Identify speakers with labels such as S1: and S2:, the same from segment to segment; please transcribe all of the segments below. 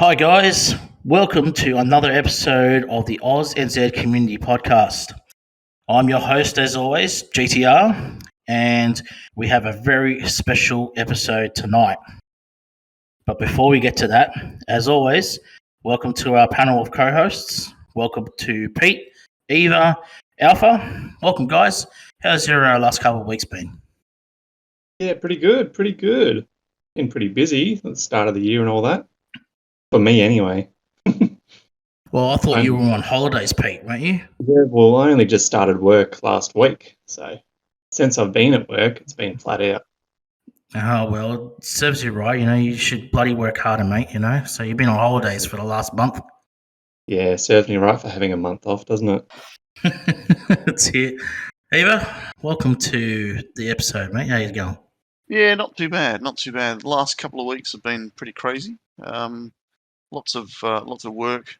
S1: Hi guys, welcome to another episode of the AUSNZ Community Podcast. I'm your host as always, GTR, and we have a very special episode tonight. But before we get to that, as always, welcome to our panel of co-hosts. Welcome to Pete, Eva, Alpha. Welcome guys. How's your last couple of weeks been?
S2: Yeah, pretty good, pretty good. Been pretty busy at the start of the year and all that. For me, anyway.
S1: Well, I thought you were on holidays, Pete, weren't you?
S2: Yeah, well, I only just started work last week, so since I've been at work, it's been flat out.
S1: Oh, well, it serves you right. You should bloody work harder, mate, So you've been on holidays for the last month.
S2: Yeah, serves me right for having a month off, doesn't it?
S1: That's it. Eva, welcome to the episode, mate. How you going?
S3: Yeah, not too bad, not too bad. The last couple of weeks have been pretty crazy. Lots of work.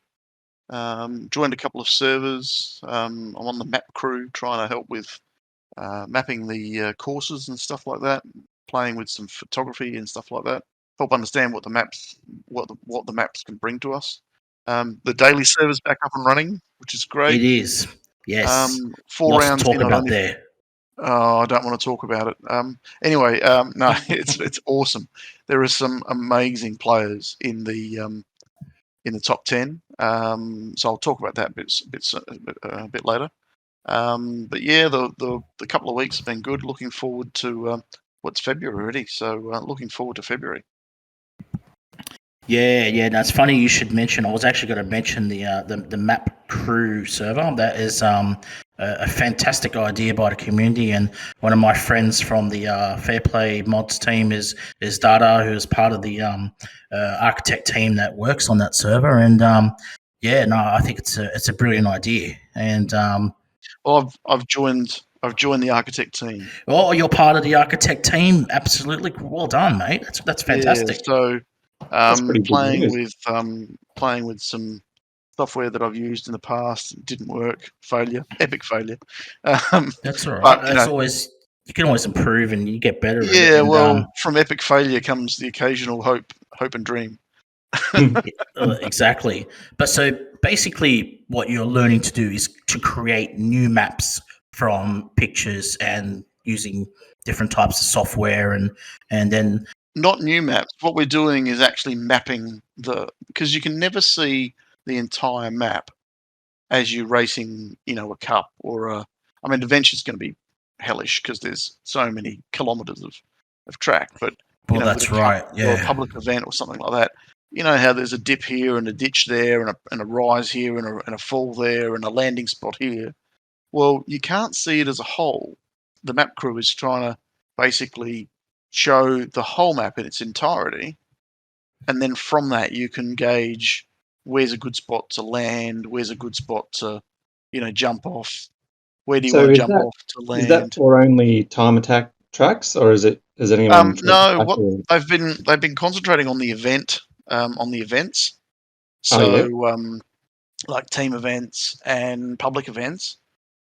S3: Joined a couple of servers. I'm on the map crew trying to help with mapping the courses and stuff like that. Playing with some photography and stuff like that. Help understand what the maps can bring to us. The daily server's back up and running, which is great.
S1: It is. Yes.
S3: 4
S1: Lots
S3: rounds
S1: to talk
S3: in.
S1: about there.
S3: Oh, I don't want to talk about it. Anyway, no, it's awesome. There are some amazing players in the top 10. So I'll talk about that a bit later. But yeah, the couple of weeks have been good. Looking forward to what's February already. So looking forward to February.
S1: Yeah. That's funny you should mention. I was actually going to mention the map crew server. That is a fantastic idea by the community, and one of my friends from the Fair Play Mods team is Dada, who is part of the architect team that works on that server. And I think it's a brilliant idea. And
S3: well, I've joined the architect team.
S1: Oh, you're part of the architect team. Absolutely, well done, mate. That's fantastic.
S3: Yeah, so playing
S1: with
S3: some software that I've used in the past, it didn't work. Epic failure.
S1: That's all right. That's always, you can always improve and you get better.
S3: Yeah, and, from epic failure comes the occasional hope and dream.
S1: Exactly. But so basically, what you're learning to do is to create new maps from pictures and using different types of software, and then
S3: not new maps. What we're doing is actually mapping because you can never see the entire map as you're racing, a cup or Adventure's going to be hellish because there's so many kilometers of track. But
S1: that's right. Yeah,
S3: or a public event or something like that. You know how there's a dip here and a ditch there and a rise here and a fall there and a landing spot here. Well, you can't see it as a whole. The map crew is trying to basically show the whole map in its entirety, and then from that you can gauge where's a good spot to land, where's a good spot to, jump off. Where do you want to jump off to land?
S2: Is that for only time attack tracks, or is anyone?
S3: No, they've been concentrating on the event, on the events. So, like team events and public events.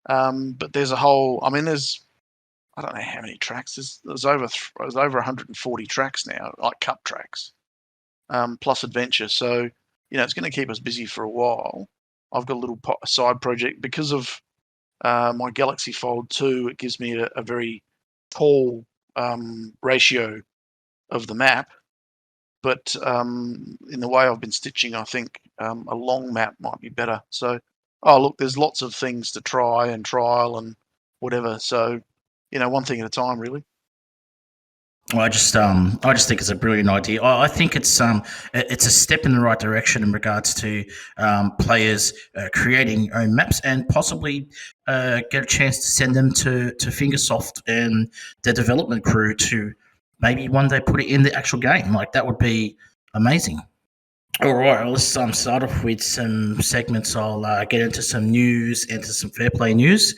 S3: But there's a whole. I don't know how many tracks. There's over 140 tracks now, like cup tracks, plus adventure. So it's going to keep us busy for a while. I've got a little side project because of my Galaxy Fold 2. It gives me a very tall ratio of the map. But in the way I've been stitching, I think a long map might be better. So, look, there's lots of things to try and trial and whatever. So, one thing at a time, really.
S1: Well, I just think it's a brilliant idea. I think it's a step in the right direction in regards to players creating own maps and possibly get a chance to send them to Fingersoft and their development crew to maybe one day put it in the actual game. Like, that would be amazing. All right, let's start off with some segments. I'll get into some news, into some Fair Play news.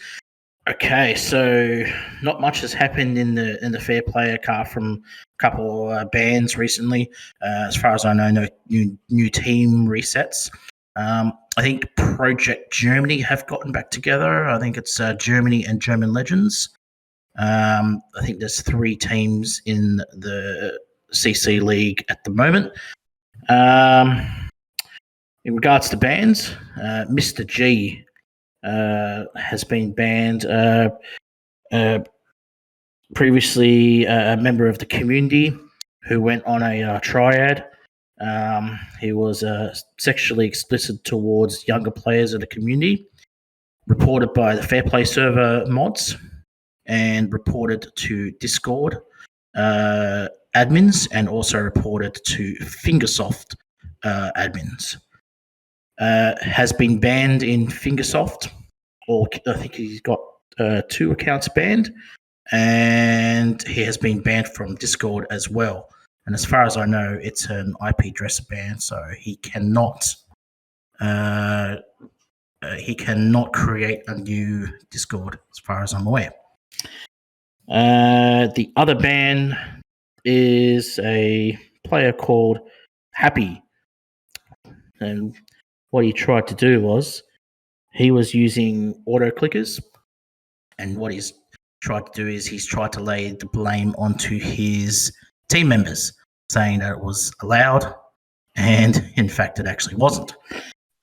S1: Okay, so not much has happened in the Fair Play apart from a couple bans recently. As far as I know, no new team resets. I think Project Germany have gotten back together. I think it's Germany and German Legends. I think there's 3 teams in the CC League at the moment. In regards to bans, Mr. G has been banned. Previously, a member of the community who went on a triad. He was sexually explicit towards younger players of the community, reported by the Fair Play server mods and reported to Discord admins, and also reported to Fingersoft admins. Has been banned in Fingersoft, or I think he's got 2 accounts banned, and he has been banned from Discord as well. And as far as I know, it's an IP address ban, so he cannot create a new Discord, as far as I'm aware. The other ban is a player called Happy, and what he tried to do was he was using auto clickers, and what he's tried to do is he's tried to lay the blame onto his team members, saying that it was allowed, and in fact it actually wasn't.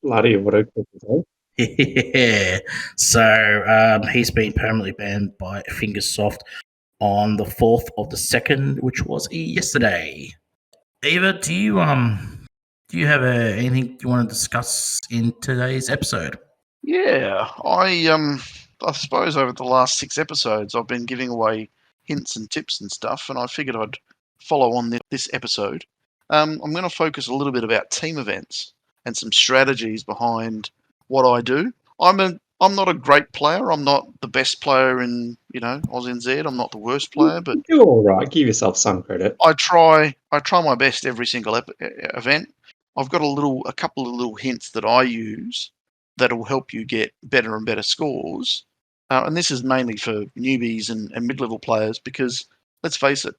S2: Bloody auto clickers,
S1: Yeah. So he's been permanently banned by Fingersoft on the 4th of the 2nd, which was yesterday. Eva, do you have anything you want to discuss in today's episode?
S3: Yeah, I suppose over the last 6 episodes I've been giving away hints and tips and stuff, and I figured I'd follow on this episode. I'm going to focus a little bit about team events and some strategies behind what I do. I'm not a great player. I'm not the best player in AUSNZ. I'm not the worst player, but
S2: You're all right. Give yourself some credit.
S3: I try my best every single event. I've got a couple of little hints that I use that will help you get better and better scores. And this is mainly for newbies and mid-level players, because let's face it,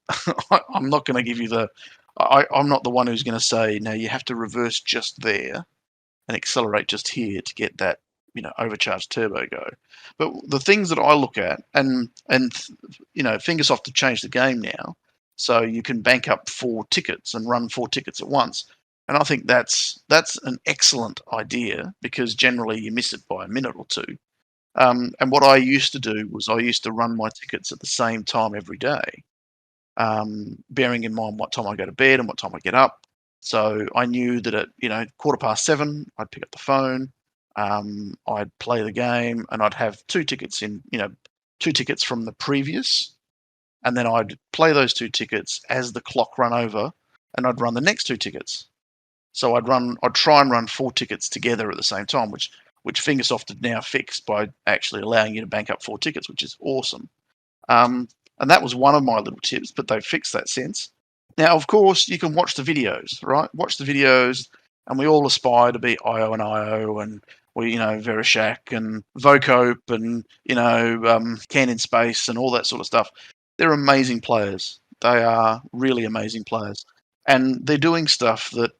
S3: I'm not going to give you I'm not the one who's going to say, no, you have to reverse just there and accelerate just here to get that overcharged turbo go. But the things that I look at, and Fingersoft have changed the game now, so you can bank up 4 tickets and run 4 tickets at once. And I think that's an excellent idea, because generally you miss it by a minute or 2. And what I used to do was I used to run my tickets at the same time every day, bearing in mind what time I go to bed and what time I get up. So I knew that at 7:15, I'd pick up the phone, I'd play the game, and I'd have 2 tickets 2 tickets from the previous, and then I'd play those 2 tickets as the clock ran over, and I'd run the next 2 tickets. So I'd try and run 4 tickets together at the same time, which Fingersoft had now fixed by actually allowing you to bank up 4 tickets, which is awesome. And that was one of my little tips, but they've fixed that since. Now, of course, you can watch the videos, right? Watch the videos, and we all aspire to be IO and IO, and we, Verishak and Vocope and, Can in Space and all that sort of stuff. They're amazing players. They are really amazing players. And they're doing stuff that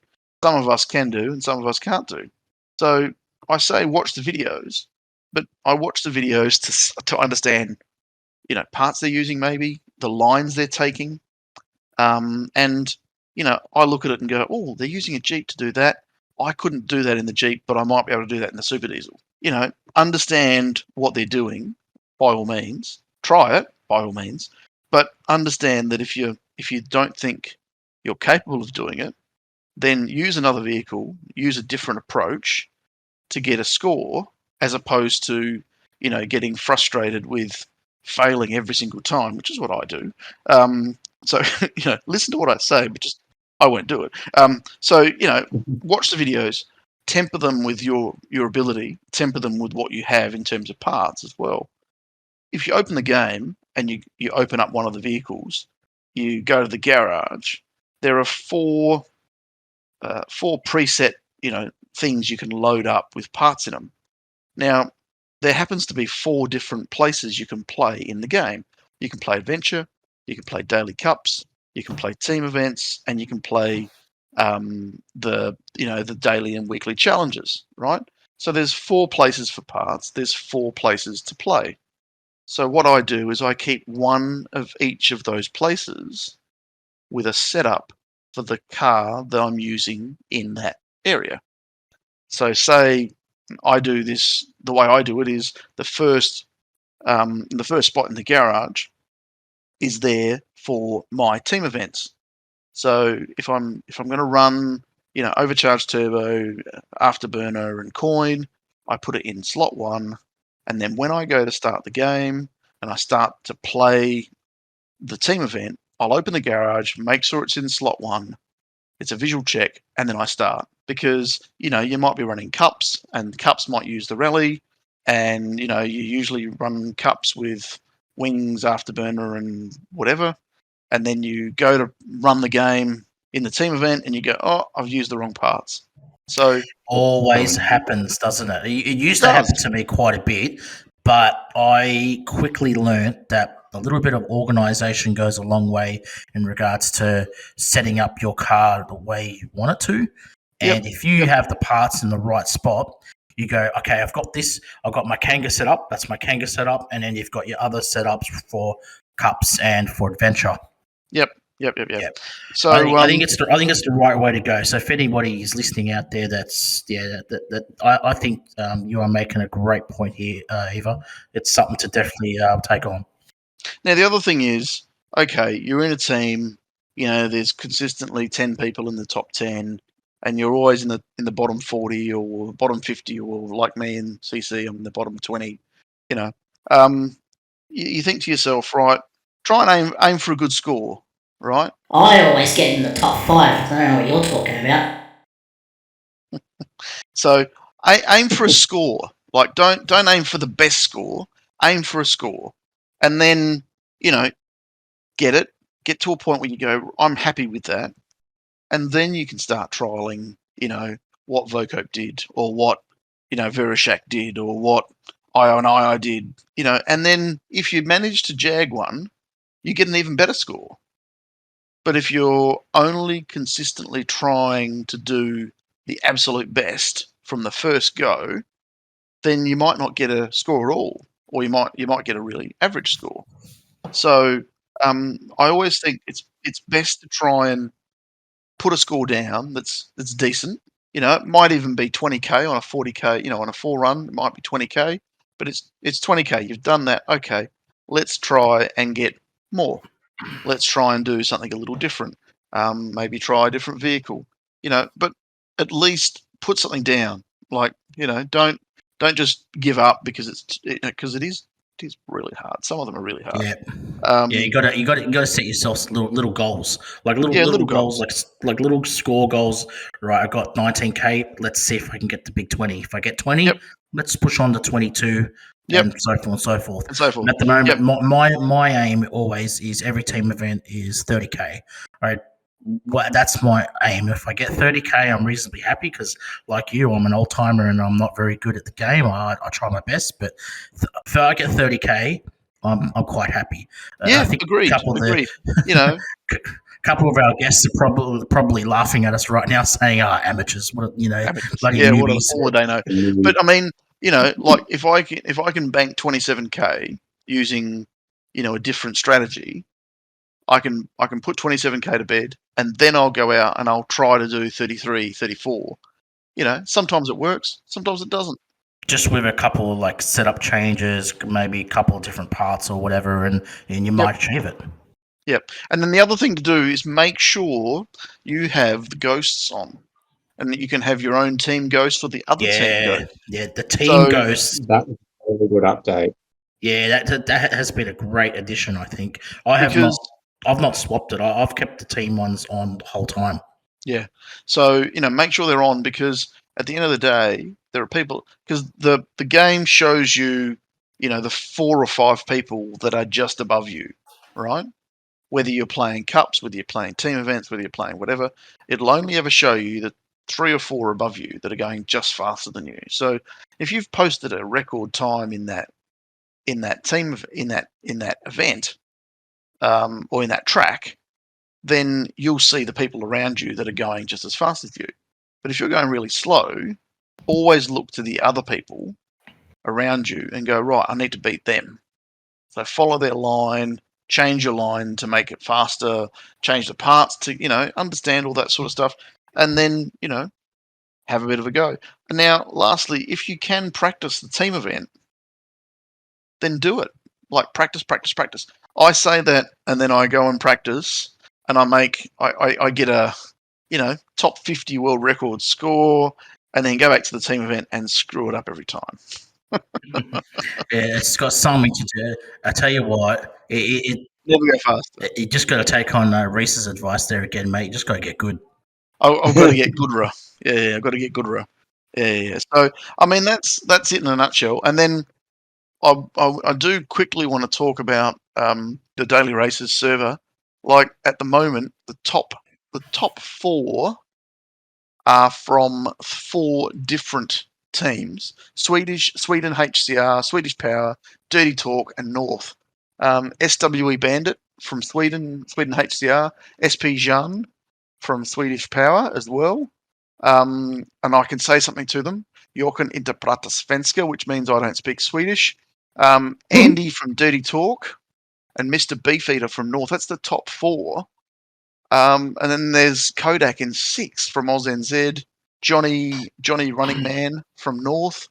S3: some of us can do and some of us can't do. So I say watch the videos, but I watch the videos to understand, parts they're using, maybe the lines they're taking. And, I look at it and go, oh, they're using a Jeep to do that. I couldn't do that in the Jeep, but I might be able to do that in the Super Diesel. Understand what they're doing, by all means. Try it, by all means. But understand that if you don't think you're capable of doing it, then use another vehicle, use a different approach to get a score, as opposed to, getting frustrated with failing every single time, which is what I do. So, listen to what I say, but I won't do it. So, watch the videos, temper them with your ability, temper them with what you have in terms of parts as well. If you open the game and you open up one of the vehicles, you go to the garage, there are 4 preset, things you can load up with parts in them. Now, there happens to be 4 different places you can play in the game. You can play Adventure, you can play Daily Cups, you can play Team Events, and you can play the daily and weekly challenges, right? So there's 4 places for parts, there's 4 places to play. So what I do is I keep one of each of those places with a setup for the car that I'm using in that area. So say I do this, the way I do it is the first spot in the garage is there for my team events. So if I'm going to run, overcharge turbo, afterburner, and coin, I put it in slot 1, and then when I go to start the game and I start to play the team event, I'll open the garage, make sure it's in slot 1. It's a visual check, and then I start, because you might be running cups, and cups might use the rally, and you usually run cups with wings, afterburner, and whatever, and then you go to run the game in the team event, and you go, oh, I've used the wrong parts. So
S1: Always happens, doesn't it? It used
S3: It
S1: to happen
S3: does.
S1: to me quite a bit, but I quickly learnt that a little bit of organisation goes a long way in regards to setting up your car the way you want it to. And if you have the parts in the right spot, you go, okay, I've got this. I've got my Kanga set up. That's my Kanga set up. And then you've got your other setups for cups and for adventure.
S3: Yep.
S1: Yep.
S3: So
S1: I think it's the right way to go. So if anybody is listening out there, I think you are making a great point here, Eva. It's something to definitely take on.
S3: Now the other thing is, okay, you're in a team. There's consistently 10 people in the top 10, and you're always in the bottom 40 or bottom 50, or like me in CC, I'm in the bottom 20. You think to yourself, right? Try and aim for a good score, right?
S4: I always get in the top 5. I don't know what you're talking about.
S3: So aim for a score. Like don't aim for the best score. Aim for a score, and then get to a point where you go, I'm happy with that, and then you can start trialing. What Vocop did, or what Verishak did, or what I did. And then if you manage to jag one, you get an even better score. But if you're only consistently trying to do the absolute best from the first go, then you might not get a score at all, or you might get a really average score. So I always think it's best to try and put a score down that's decent. It might even be 20k on a 40k. On a 4 run, it might be 20k, but it's 20k. You've done that. Okay, let's try and get more. Let's try and do something a little different. Maybe try a different vehicle. But at least put something down. Like don't just give up because it is really hard. Some of them are really hard.
S1: Yeah. You got to set yourself little goals, like little goals, like little score goals. Right, I got 19k. Let's see if I can get the big 20. If I get 20, let's push on to 22, and so forth and so forth. And at the moment, my aim always is every team event is 30k. Right. Well, that's my aim. If I get 30k, I'm reasonably happy because, like you, I'm an old timer and I'm not very good at the game. I try my best, but if I get 30k, I'm quite happy.
S3: Yeah,
S1: I think
S3: agreed.
S1: Couple of our guests are probably laughing at us right now, saying, amateurs, bloody
S3: newbies. What the hell would they know?" But I mean, like if I can bank 27k using, a different strategy, I can put 27k to bed, and then I'll go out and I'll try to do 33, 34. Sometimes it works, sometimes it doesn't.
S1: Just with a couple of like setup changes, maybe a couple of different parts or whatever, and you might achieve it.
S3: Yep. And then the other thing to do is make sure you have the ghosts on, and that you can have your own team ghost for the other team ghost.
S1: Yeah, the team ghost.
S2: That was a really good update.
S1: Yeah, that has been a great addition. I think I've not swapped it. I've kept the team ones on the whole time.
S3: Yeah. So make sure they're on, because at the end of the day, there are people, because the game shows you, the 4 or 5 people that are just above you, right? Whether you're playing cups, whether you're playing team events, whether you're playing whatever, it'll only ever show you the 3 or 4 above you that are going just faster than you. So if you've posted a record time in that team in that event, or in that track, then you'll see the people around you that are going just as fast as you. But if you're going really slow, always look to the other people around you and go, right, I need to beat them. So follow their line, change your line to make it faster, change the parts to, understand all that sort of stuff. And then, have a bit of a go. And now, lastly, if you can practice the team event, then do it. Like practice. I say that, and then I go and practice, and I get a top 50 world record score, and then go back to the team event and screw it up every time.
S1: Yeah, it's got something to do. I tell you what,
S3: Never go faster.
S1: you just got to take on Reese's advice there again, mate. You just got to get good.
S3: I've got to get Goodra. Yeah, I've got to get Goodra. Yeah. So, I mean, that's it in a nutshell. And then I do quickly want to talk about the Daily Races server. Like at the moment, the top 4 are from 4 different teams: Sweden HCR, Swedish Power, Dirty Talk, and North. SWE Bandit from Sweden HCR, SP Jean from Swedish Power as well. And I can say something to them. Jag kan inte prata svenska, which means I don't speak Swedish. Andy from Dirty Talk and Mr. Beefeater from North. That's the top 4. And then there's Kodak in 6 from AUSNZ. Johnny Running Man from North.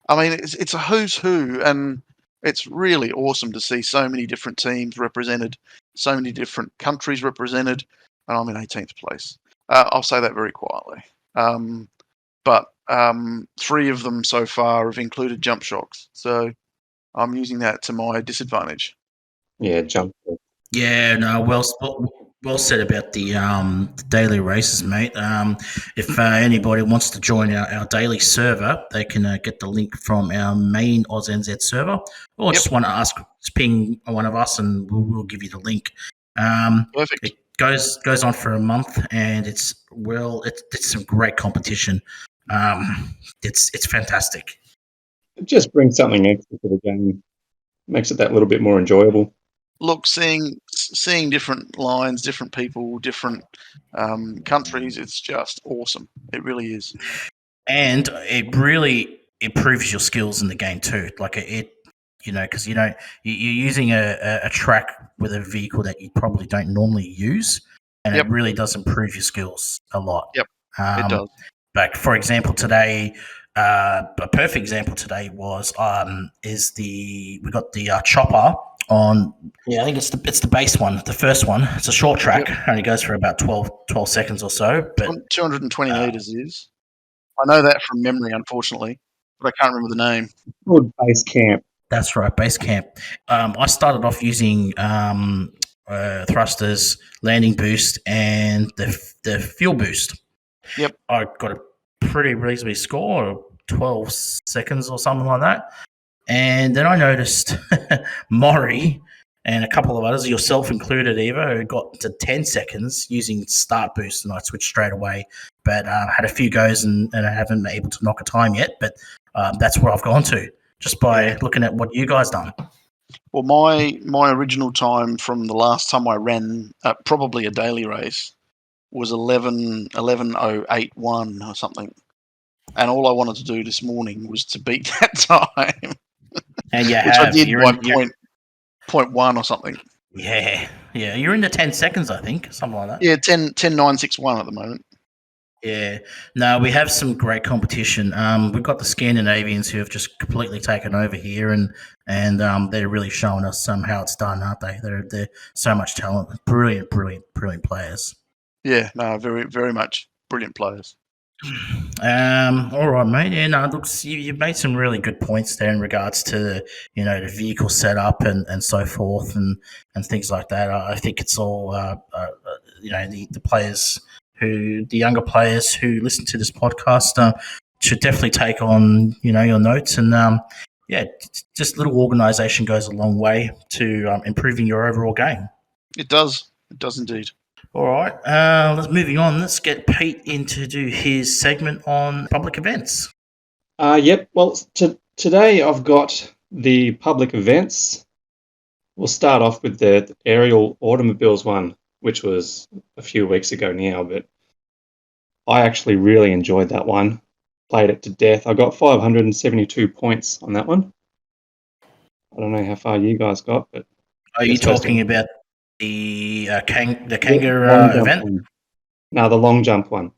S3: I mean, it's a who's who, and it's really awesome to see so many different teams represented, so many different countries represented, and I'm in 18th place. I'll say that very quietly. But 3 of them so far have included jump shocks, so I'm using that to my disadvantage.
S2: Yeah, jump.
S1: Yeah, no, well said about the daily races, mate. If anybody wants to join our daily server, they can get the link from our main AUSNZ server, or just want to ping one of us, and we'll give you the link.
S3: Perfect.
S1: It goes on for a month, and it's some great competition. It's fantastic.
S2: It just brings something extra to the game. Makes it that little bit more enjoyable.
S3: Look, seeing different lines, different people, different countries, it's just awesome. It really is.
S1: And it really improves your skills in the game too. Like because you're using a track with a vehicle that you probably don't normally use, and it really does improve your skills a lot.
S3: Yep, it does.
S1: But for example, today, a perfect example today was we got the chopper on. Yeah, I think it's the base one, the first one. It's a short track, only goes for about 12 seconds or so. But
S3: 220 meters is. I know that from memory, unfortunately, but I can't remember the name.
S2: Called Base Camp.
S1: That's right, Base Camp. I started off using thrusters, landing boost, and the fuel boost.
S3: Yep.
S1: I got a pretty reasonably score, 12 seconds or something like that. And then I noticed Maury and a couple of others, yourself included, Eva, who got to 10 seconds using start boost, and I switched straight away. But had a few goes and I haven't been able to knock a time yet. But that's where I've gone to, just by looking at what you guys done.
S3: Well, my original time from the last time I ran probably a daily race was 11:081 or something. And all I wanted to do this morning was to beat that time.
S1: And
S3: which I did by point 1 or something.
S1: Yeah. You're into 10 seconds, I think, something like that.
S3: Yeah, 10:961 at the moment.
S1: Yeah. No, we have some great competition. We've got the Scandinavians who have just completely taken over here, and they're really showing us how it's done, aren't they? They're so much talent. Brilliant players. Yeah,
S3: no, very, very much brilliant players.
S1: All right, mate. Yeah, no, look, you've made some really good points there in regards to the vehicle setup and so forth and things like that. I think it's all the players the younger players who listen to this podcast should definitely take on your notes, and just little organisation goes a long way to improving your overall game.
S3: It does indeed.
S1: All right, let's moving on. Let's get Pete in to do his segment on public events.
S2: Yep. Well, today I've got the public events. We'll start off with the aerial automobiles one, which was a few weeks ago now, but I actually really enjoyed that one. Played it to death. I got 572 points on that one. I don't know how far you guys got, but
S1: are you talking about the Kangaroo event?
S2: One. No, the long jump one.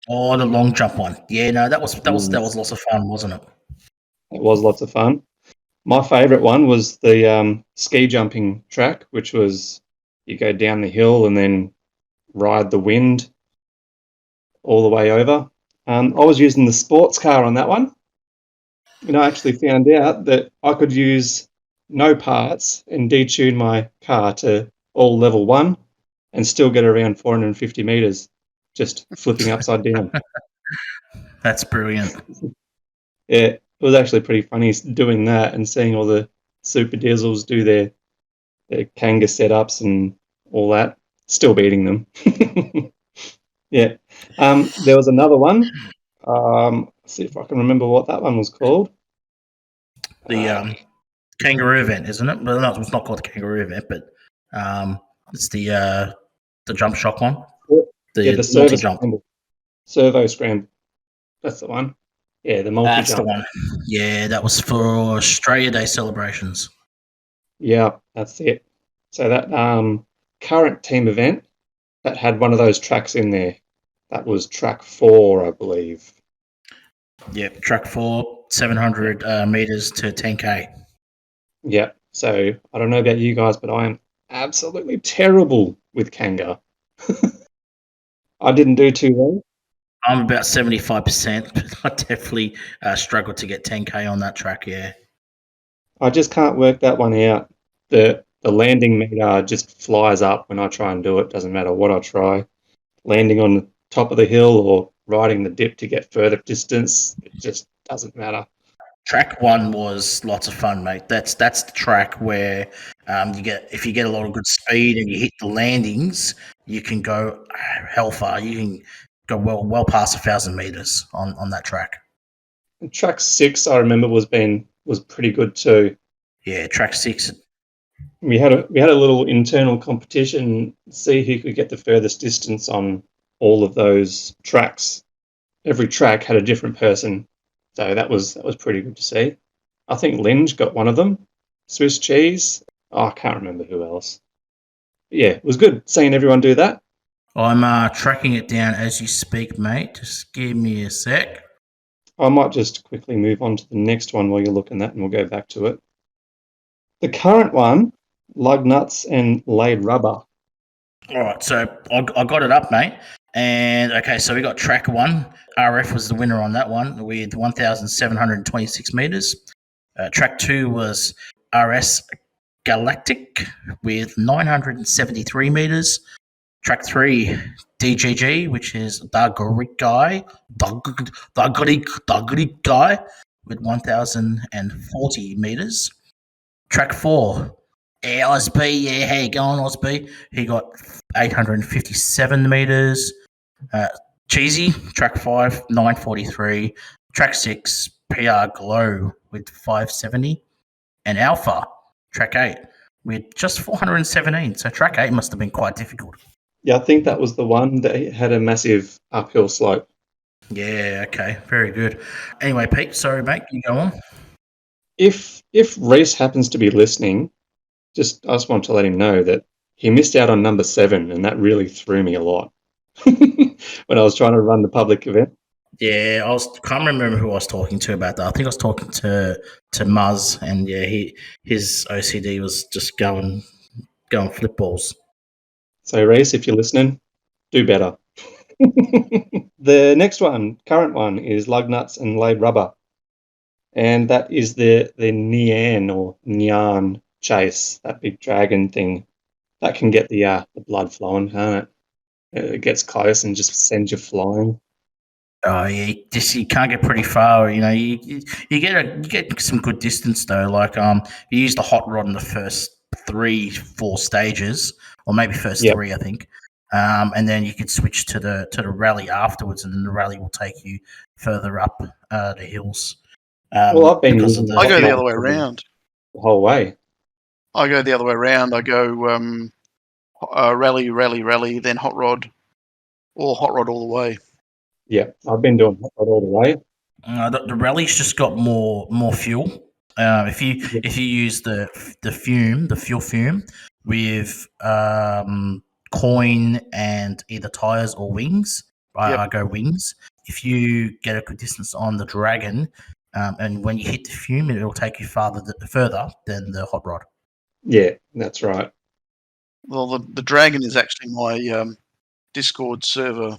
S1: Oh, the long jump one. Yeah, no, that was lots of fun, wasn't it?
S2: It was lots of fun. My favourite one was the ski jumping track, which was you go down the hill and then ride the wind all the way over. I was using the sports car on that one, and I actually found out that I could use no parts and detune my car to all level 1 and still get around 450 meters just flipping upside down.
S1: That's brilliant.
S2: Yeah, it was actually pretty funny doing that and seeing all the super diesels do their Kanga setups and all that. Still beating them. Yeah. There was another one. Let's see if I can remember what that one was called.
S1: The kangaroo event, isn't it? Well, no, it's not called the kangaroo event, but it's the jump shock one.
S2: The
S1: The
S2: servo
S1: multi jump.
S2: scramble. Servo scramble. That's the one. Yeah, the multi
S1: That's the
S2: jump.
S1: one. Yeah, that was for Australia Day celebrations.
S2: Yeah, that's it. So that current team event that had one of those tracks in there. That was track 4, I believe.
S1: Yep, track 4, 700 meters to 10K.
S2: Yeah. So I don't know about you guys, but I am absolutely terrible with Kanga. I didn't do too well.
S1: I'm about 75%, but I definitely struggled to get 10K on that track, yeah.
S2: I just can't work that one out. The landing meter just flies up when I try and do it. Doesn't matter what I try. Landing on the top of the hill or riding the dip to get further distance, it just doesn't matter.
S1: Track 1 was lots of fun, mate. That's the track where if you get a lot of good speed and you hit the landings, you can go hell far. You can go well past 1,000 meters on that track.
S2: And track 6, I remember, was pretty good too.
S1: Yeah, track 6.
S2: We had a little internal competition, see who could get the furthest distance on all of those tracks. Every track had a different person, so that was pretty good to see. I think Linge got one of them. Swiss Cheese. Oh, I can't remember who else. But yeah, it was good seeing everyone do that.
S1: I'm tracking it down as you speak, mate. Just give me a sec.
S2: I might just quickly move on to the next one while you're looking at that, and we'll go back to it. The current one, lug nuts and laid rubber.
S1: All right, so I got it up, mate. And okay, so we got track 1. RF was the winner on that one with 1,726 meters. Track 2 was RS Galactic with 973 meters. Track 3, DGG, which is Dagrik Guy with 1,040 meters. Track 4, Osby, yeah, how you going, Osby? He got 857 meters. Cheesy, track 5, 943. Track 6, PR Glow with 570. And Alpha, track 8, with just 417. So track 8 must have been quite difficult.
S2: Yeah, I think that was the one that had a massive uphill slope.
S1: Yeah, okay, very good. Anyway, Pete, sorry, mate, you go on.
S2: If Reese happens to be listening, I just want to let him know that he missed out on number 7, and that really threw me a lot when I was trying to run the public event.
S1: Yeah, can't remember who I was talking to about that. I think I was talking to Muzz, and yeah, his OCD was just going flip balls.
S2: So Reese, if you're listening, do better. The next one, current one, is lug nuts and laid rubber, and that is the Nian or Nyan chase, that big dragon thing. That can get the blood flowing, can't it? It gets close and just sends you flying.
S1: Oh yeah, you can't get pretty far. You know, you get some good distance though. Like you use the hot rod in the first 3-4 stages, or maybe first
S2: Yep.
S1: 3, I think. And then you could switch to the rally afterwards, and then the rally will take you further up the hills.
S2: Well, I've been
S1: because of
S2: using
S3: I go
S2: hot
S3: the
S2: rod
S3: other way
S2: for
S3: around.
S2: the whole way.
S3: I go the other way around. I go rally, then hot rod, or hot rod all the way.
S2: Yeah, I've been doing hot rod all the way.
S1: The rally's just got more fuel. If you use the fuel fume with coin and either tires or wings, I go wings. If you get a good distance on the Dragon, and when you hit the fume, it'll take you further than the hot rod.
S2: Yeah, that's right.
S3: Well, the Dragon is actually my Discord server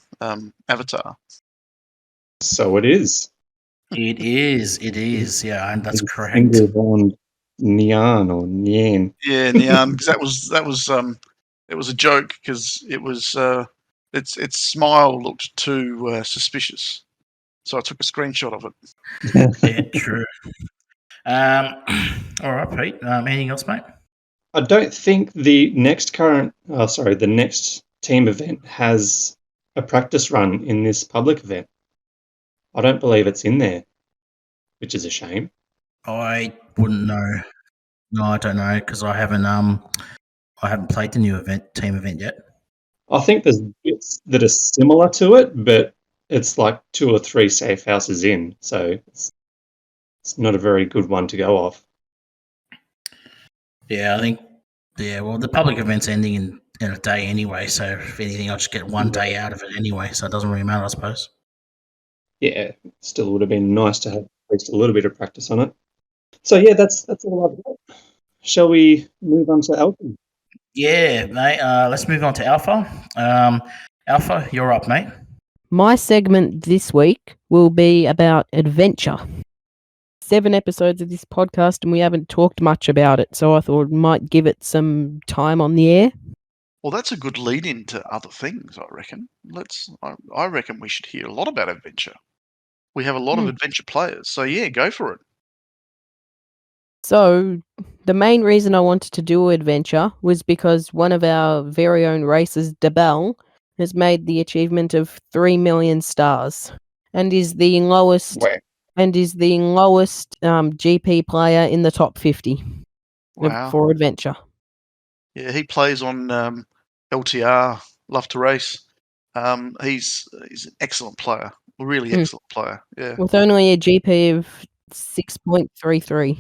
S3: avatar.
S2: So it is.
S1: It is, yeah, and that's correct.
S2: Single bond Nyan or Nyan.
S3: Yeah, Neon, because that was it was a joke because it was its smile looked too suspicious, so I took a screenshot of it.
S1: Yeah, true. All right, Pete. Anything else, mate?
S2: I don't think the next team event has a practice run in this public event. I don't believe it's in there, which is a shame.
S1: I wouldn't know. No, I don't know because I haven't played the new team event yet.
S2: I think there's bits that are similar to it, but it's like 2 or 3 safe houses in, so it's not a very good one to go off.
S1: Yeah, I think. Yeah, well, the public event's ending in a day anyway, so if anything, I'll just get one day out of it anyway, so it doesn't really matter, I suppose.
S2: Yeah, still would have been nice to have at least a little bit of practice on it. So yeah, that's all I've got. Shall we move on to Alpha?
S1: Yeah, mate. Let's move on to Alpha. Alpha, you're up, mate.
S5: My segment this week will be about adventure. 7 episodes of this podcast and we haven't talked much about it, so I thought I might give it some time on the air.
S3: Well, that's a good lead into other things, I reckon. I reckon we should hear a lot about adventure. We have a lot of adventure players, so yeah, go for it.
S5: So, the main reason I wanted to do adventure was because one of our very own races, DeBell, has made the achievement of 3 million stars and is the lowest GP player in the top 50 for adventure.
S3: Yeah, he plays on LTR, Love to Race. He's an excellent player, a really excellent player. Yeah,
S5: with only a GP of 6.33.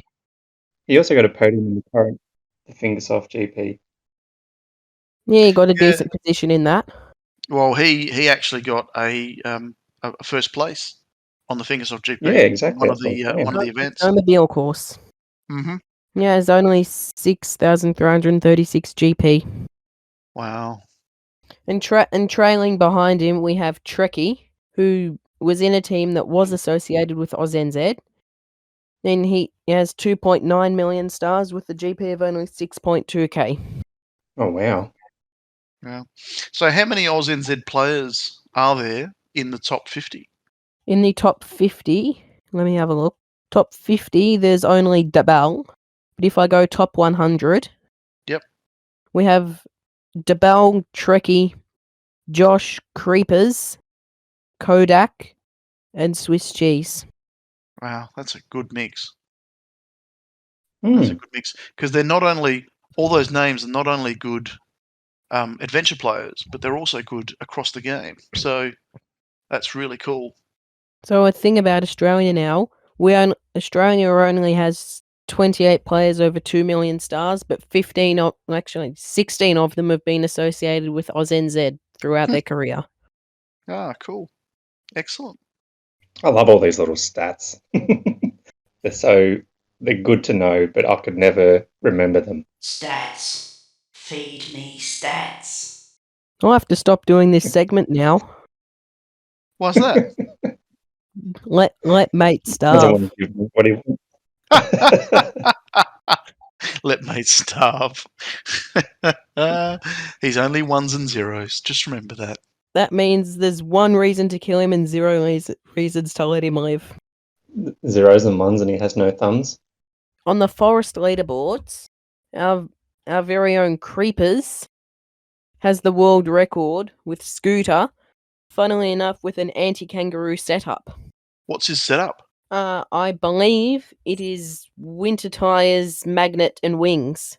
S2: He also got a podium in the current Fingersoft GP.
S5: Yeah, he got a decent position in that.
S3: Well, he actually got a first place on the Fingersoft GP.
S2: Yeah, exactly.
S3: One of the events.
S5: Snowmobile course.
S3: Mm-hmm.
S5: Yeah, it's only 6,336 GP.
S3: Wow.
S5: And trailing behind him, we have Trekkie, who was in a team that was associated with AUSNZ. And he has 2.9 million stars with a GP of only 6.2k.
S2: Oh, wow.
S3: Yeah. So how many AUSNZ players are there in the top 50?
S5: In the top 50, let me have a look. Top 50, there's only DeBell. But if I go top 100,
S3: yep,
S5: we have DeBell, Trekkie, Josh, Creepers, Kodak, and Swiss Cheese.
S3: Wow, that's a good mix. That's a good mix because they're not only all those names are not only good adventure players, but they're also good across the game. So that's really cool.
S5: So a thing about Australia now, Australia only has 28 players over 2 million stars, but 16 of them have been associated with AUSNZ throughout their career.
S3: Ah, cool. Excellent.
S2: I love all these little stats. They're good to know, but I could never remember them.
S4: Stats. Feed me stats.
S5: I'll have to stop doing this segment now.
S3: Why's that?
S5: Let mate starve.
S2: Doesn't want to give me what he wants.
S3: Let mate starve. He's only ones and zeros. Just remember that.
S5: That means there's one reason to kill him and 0 reasons to let him live.
S2: Zeros and ones, and he has no thumbs.
S5: On the forest leaderboards, our very own Creepers has the world record with Scooter, funnily enough with an anti-kangaroo setup.
S3: What's his setup?
S5: I believe it is winter tyres, magnet, and wings.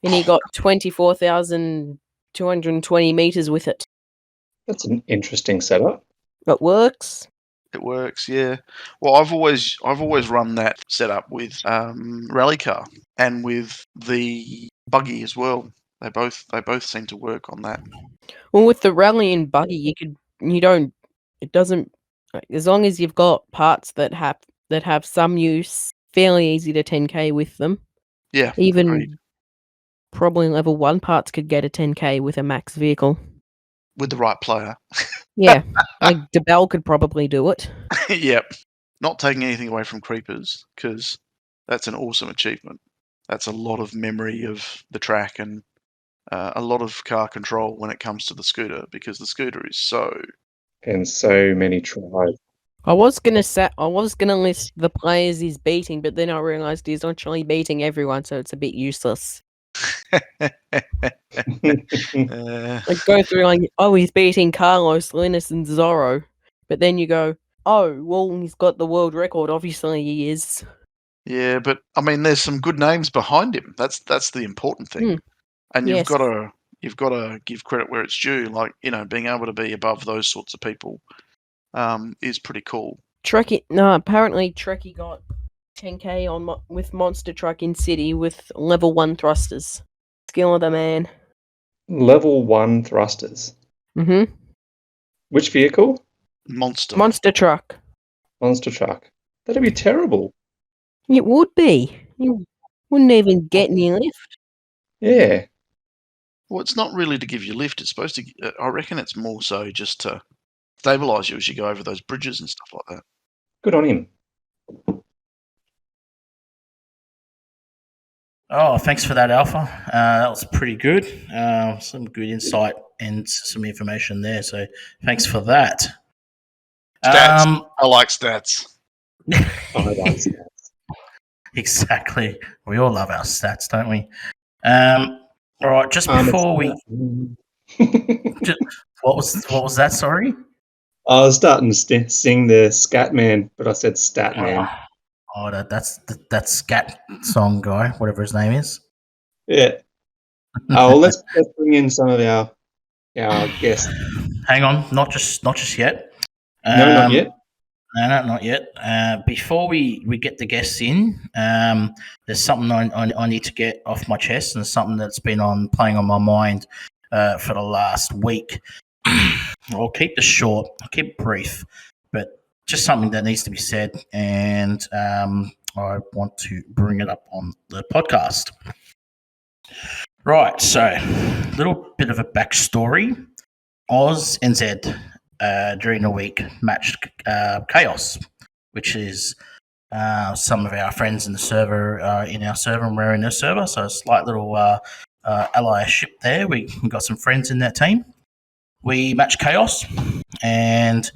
S5: And he got 24,220 metres with it.
S2: That's an interesting setup.
S5: It works.
S3: It works, yeah. Well, I've always run that setup with rally car and with the buggy as well. They both seem to work on that.
S5: Well, with the rally and buggy, you don't it doesn't. As long as you've got parts that have some use, fairly easy to 10k with them.
S3: Yeah,
S5: Even
S3: agreed.
S5: probably level 1 parts could get a 10k with a max vehicle.
S3: With the right player.
S5: Yeah, like DeBell could probably do it.
S3: Yep. Not taking anything away from creepers, because that's an awesome achievement. That's a lot of memory of the track and a lot of car control when it comes to the scooter, because the scooter is so.
S2: And so many tries.
S5: I was gonna list the players he's beating, but then I realised he's actually beating everyone, so it's a bit useless. Like go through like, oh, he's beating Carlos, Linus, and Zorro, but then you go, oh, well, he's got the world record. Obviously, he is.
S3: Yeah, but I mean, there's some good names behind him. That's the important thing, and
S5: Yes.
S3: you've got to give credit where it's due. Like, being able to be above those sorts of people is pretty cool.
S5: Apparently Trekkie got 10k with Monster Truck in City with level 1 thrusters. Skill of the man.
S2: Level 1 thrusters.
S5: Mm-hmm.
S2: Which vehicle?
S5: Monster Truck.
S2: Monster truck. That'd be terrible.
S5: It would be. You wouldn't even get any lift.
S2: Yeah.
S3: Well, it's not really to give you lift. It's supposed to. I reckon it's more so just to stabilize you as you go over those bridges and stuff like that.
S2: Good on him.
S1: Oh, thanks for that, Alpha. That was pretty good. Some good insight and some information there. So thanks for that.
S3: Stats. I like stats.
S2: I like stats.
S1: Exactly. We all love our stats, don't we? All right. Just before we, what was that? Sorry.
S2: I was starting to sing the Scat Man, but I said Stat Man.
S1: Oh, that's that scat song guy, whatever his name is.
S2: Yeah. Well, let's bring in some of our guests.
S1: Hang on, not just yet.
S2: No, not yet.
S1: No, not yet. Before we get the guests in, there's something I need to get off my chest, and something that's been playing on my mind for the last week. I'll keep this short, I'll keep it brief, but just something that needs to be said, and I want to bring it up on the podcast. Right, so a little bit of a backstory. AUSNZ during the week matched Chaos, which is some of our friends in the server, in our server, and we're in their server. So a slight little allyship there. We got some friends in that team. We matched Chaos, and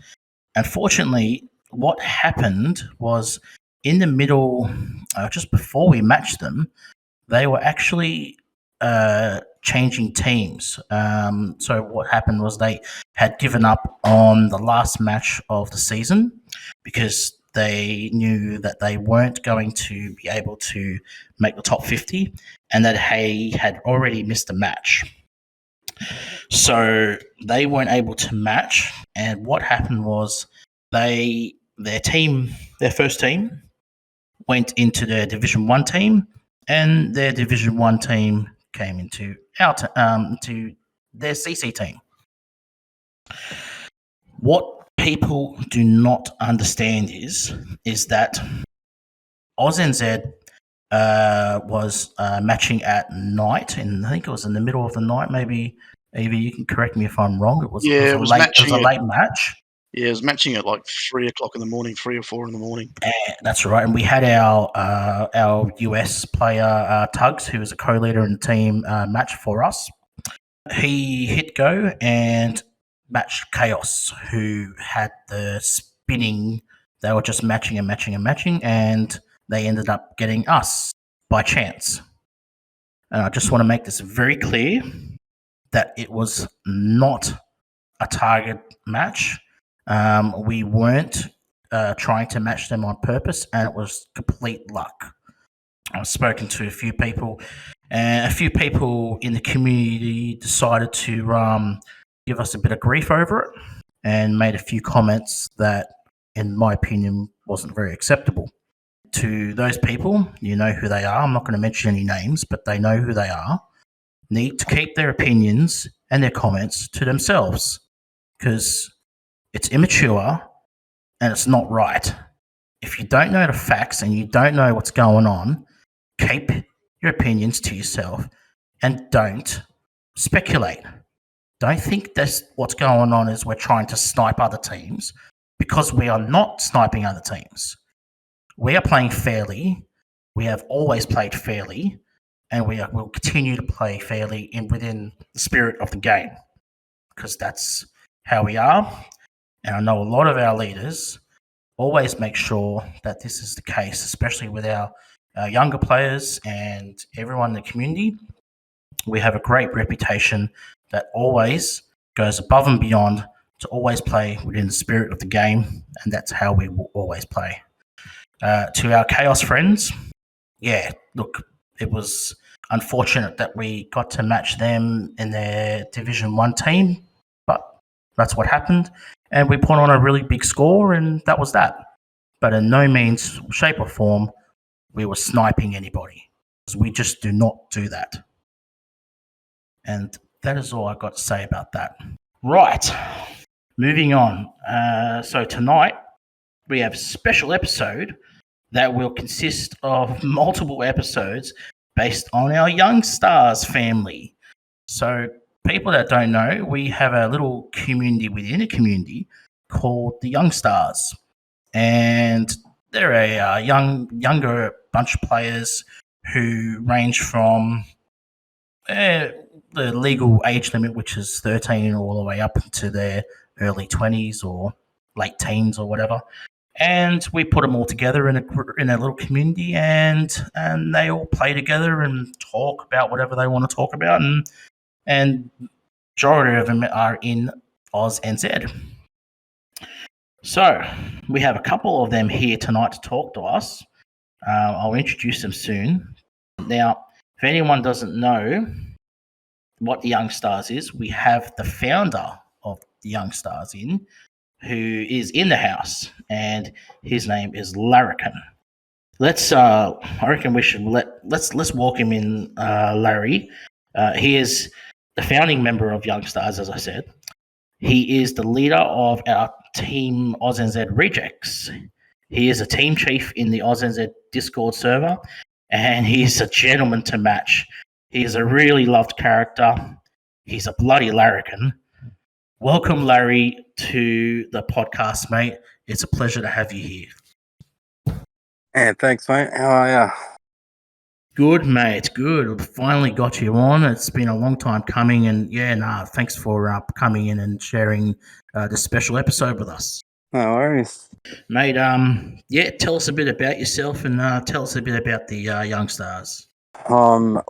S1: unfortunately, what happened was in the middle, just before we matched them, they were actually changing teams. So what happened was they had given up on the last match of the season because they knew that they weren't going to be able to make the top 50 and that they had already missed a match. So they weren't able to match, and what happened was their first team went into their Division 1 team, and their Division 1 team came into to their CC team. What people do not understand is that AUSNZ was matching at night, and I think it was in the middle of the night. Maybe Evie, you can correct me if I'm wrong. It was a late match.
S3: Yeah, it was matching at like 3 o'clock in the morning, 3 or 4 in the morning.
S1: That's right. And we had our US player, Tugs, who was a co-leader in the team, match for us. He hit go and matched Chaos, who had the spinning. They were just matching and matching and matching, and they ended up getting us by chance. And I just want to make this very clear that it was not a target match. We weren't trying to match them on purpose, and it was complete luck. I've spoken to a few people, and a few people in the community decided to give us a bit of grief over it and made a few comments that, in my opinion, wasn't very acceptable. To those people, you know who they are. I'm not going to mention any names, but they know who they are. Need to keep their opinions and their comments to themselves, because It's immature and it's not right. If you don't know the facts and you don't know what's going on, keep your opinions to yourself and don't speculate. Don't think that's what's going on is we're trying to snipe other teams, because we are not sniping other teams. We are playing fairly. We have always played fairly, and will continue to play fairly within the spirit of the game, because that's how we are. And I know a lot of our leaders always make sure that this is the case, especially with our younger players and everyone in the community. We have a great reputation that always goes above and beyond to always play within the spirit of the game, and that's how we will always play. To our Chaos friends, yeah, look, it was unfortunate that we got to match them in their Division 1 team, but that's what happened. And we put on a really big score, and that was that. But in no means, shape, or form, we were sniping anybody, because we just do not do that. And that is all I've got to say about that. Right, moving on. So tonight, we have a special episode that will consist of multiple episodes based on our Youngstars family. So, people that don't know, we have a little community within a community called the Youngstars. And they're a younger bunch of players who range from the legal age limit, which is 13, all the way up into their early 20s or late teens or whatever. And we put them all together in a little community, and they all play together and talk about whatever they want to talk about, and majority of them are in AUSNZ. So we have a couple of them here tonight to talk to us. I'll introduce them soon. Now, if anyone doesn't know what the Youngstars is, we have the founder of the Youngstars who is in the house, and his name is Larrikin. I reckon we should let's walk him in, Larry. He is the founding member of Youngstars, as I said. He is the leader of our team AUSNZ Rejects. He is a team chief in the AUSNZ Discord server, and he is a gentleman to match. He is a really loved character. He's a bloody larrikin. Welcome, Larry, to the podcast, mate. It's a pleasure to have you here.
S6: Yeah, thanks, mate. How are ya?
S1: Good, mate. Good. We finally got you on. It's been a long time coming, and thanks for coming in and sharing this special episode with us.
S6: No worries.
S1: Mate, tell us a bit about yourself, and tell us a bit about the Youngstars.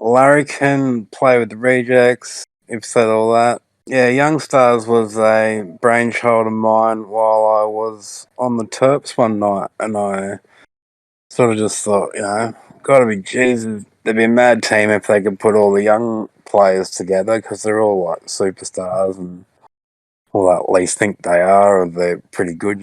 S6: Larry can play with the Rejects. You've said all that. Yeah, Youngstars was a brainchild of mine while I was on the Terps one night, and I sort of just thought, gotta be Jesus. They'd be a mad team if they could put all the young players together, because they're all like superstars, and well, at least think they are, or they're pretty good,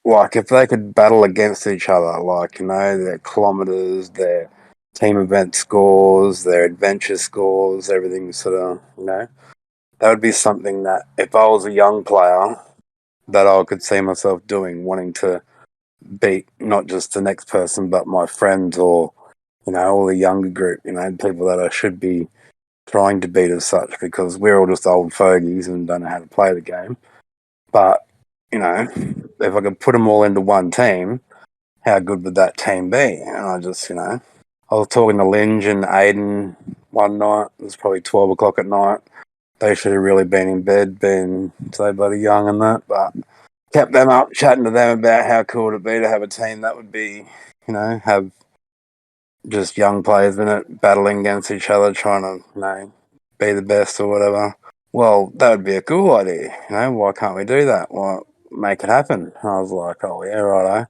S6: Like, if they could battle against each other, like, their kilometres, their team event scores, their adventure scores, everything sort of, that would be something that, if I was a young player, that I could see myself doing, wanting to beat not just the next person, but my friends, or, all the younger group, people that I should be trying to beat as such, because we're all just old fogies and don't know how to play the game. But, if I could put them all into one team, how good would that team be? And I just, I was talking to Linge and Aiden one night. It was probably 12 o'clock at night. They should have really been in bed, being so bloody young and that, but kept them up, chatting to them about how cool it'd be to have a team that would be, have just young players in it, battling against each other, trying to, be the best or whatever. Well, that would be a cool idea, why can't we do that? Why make it happen? And I was like, oh yeah, righto.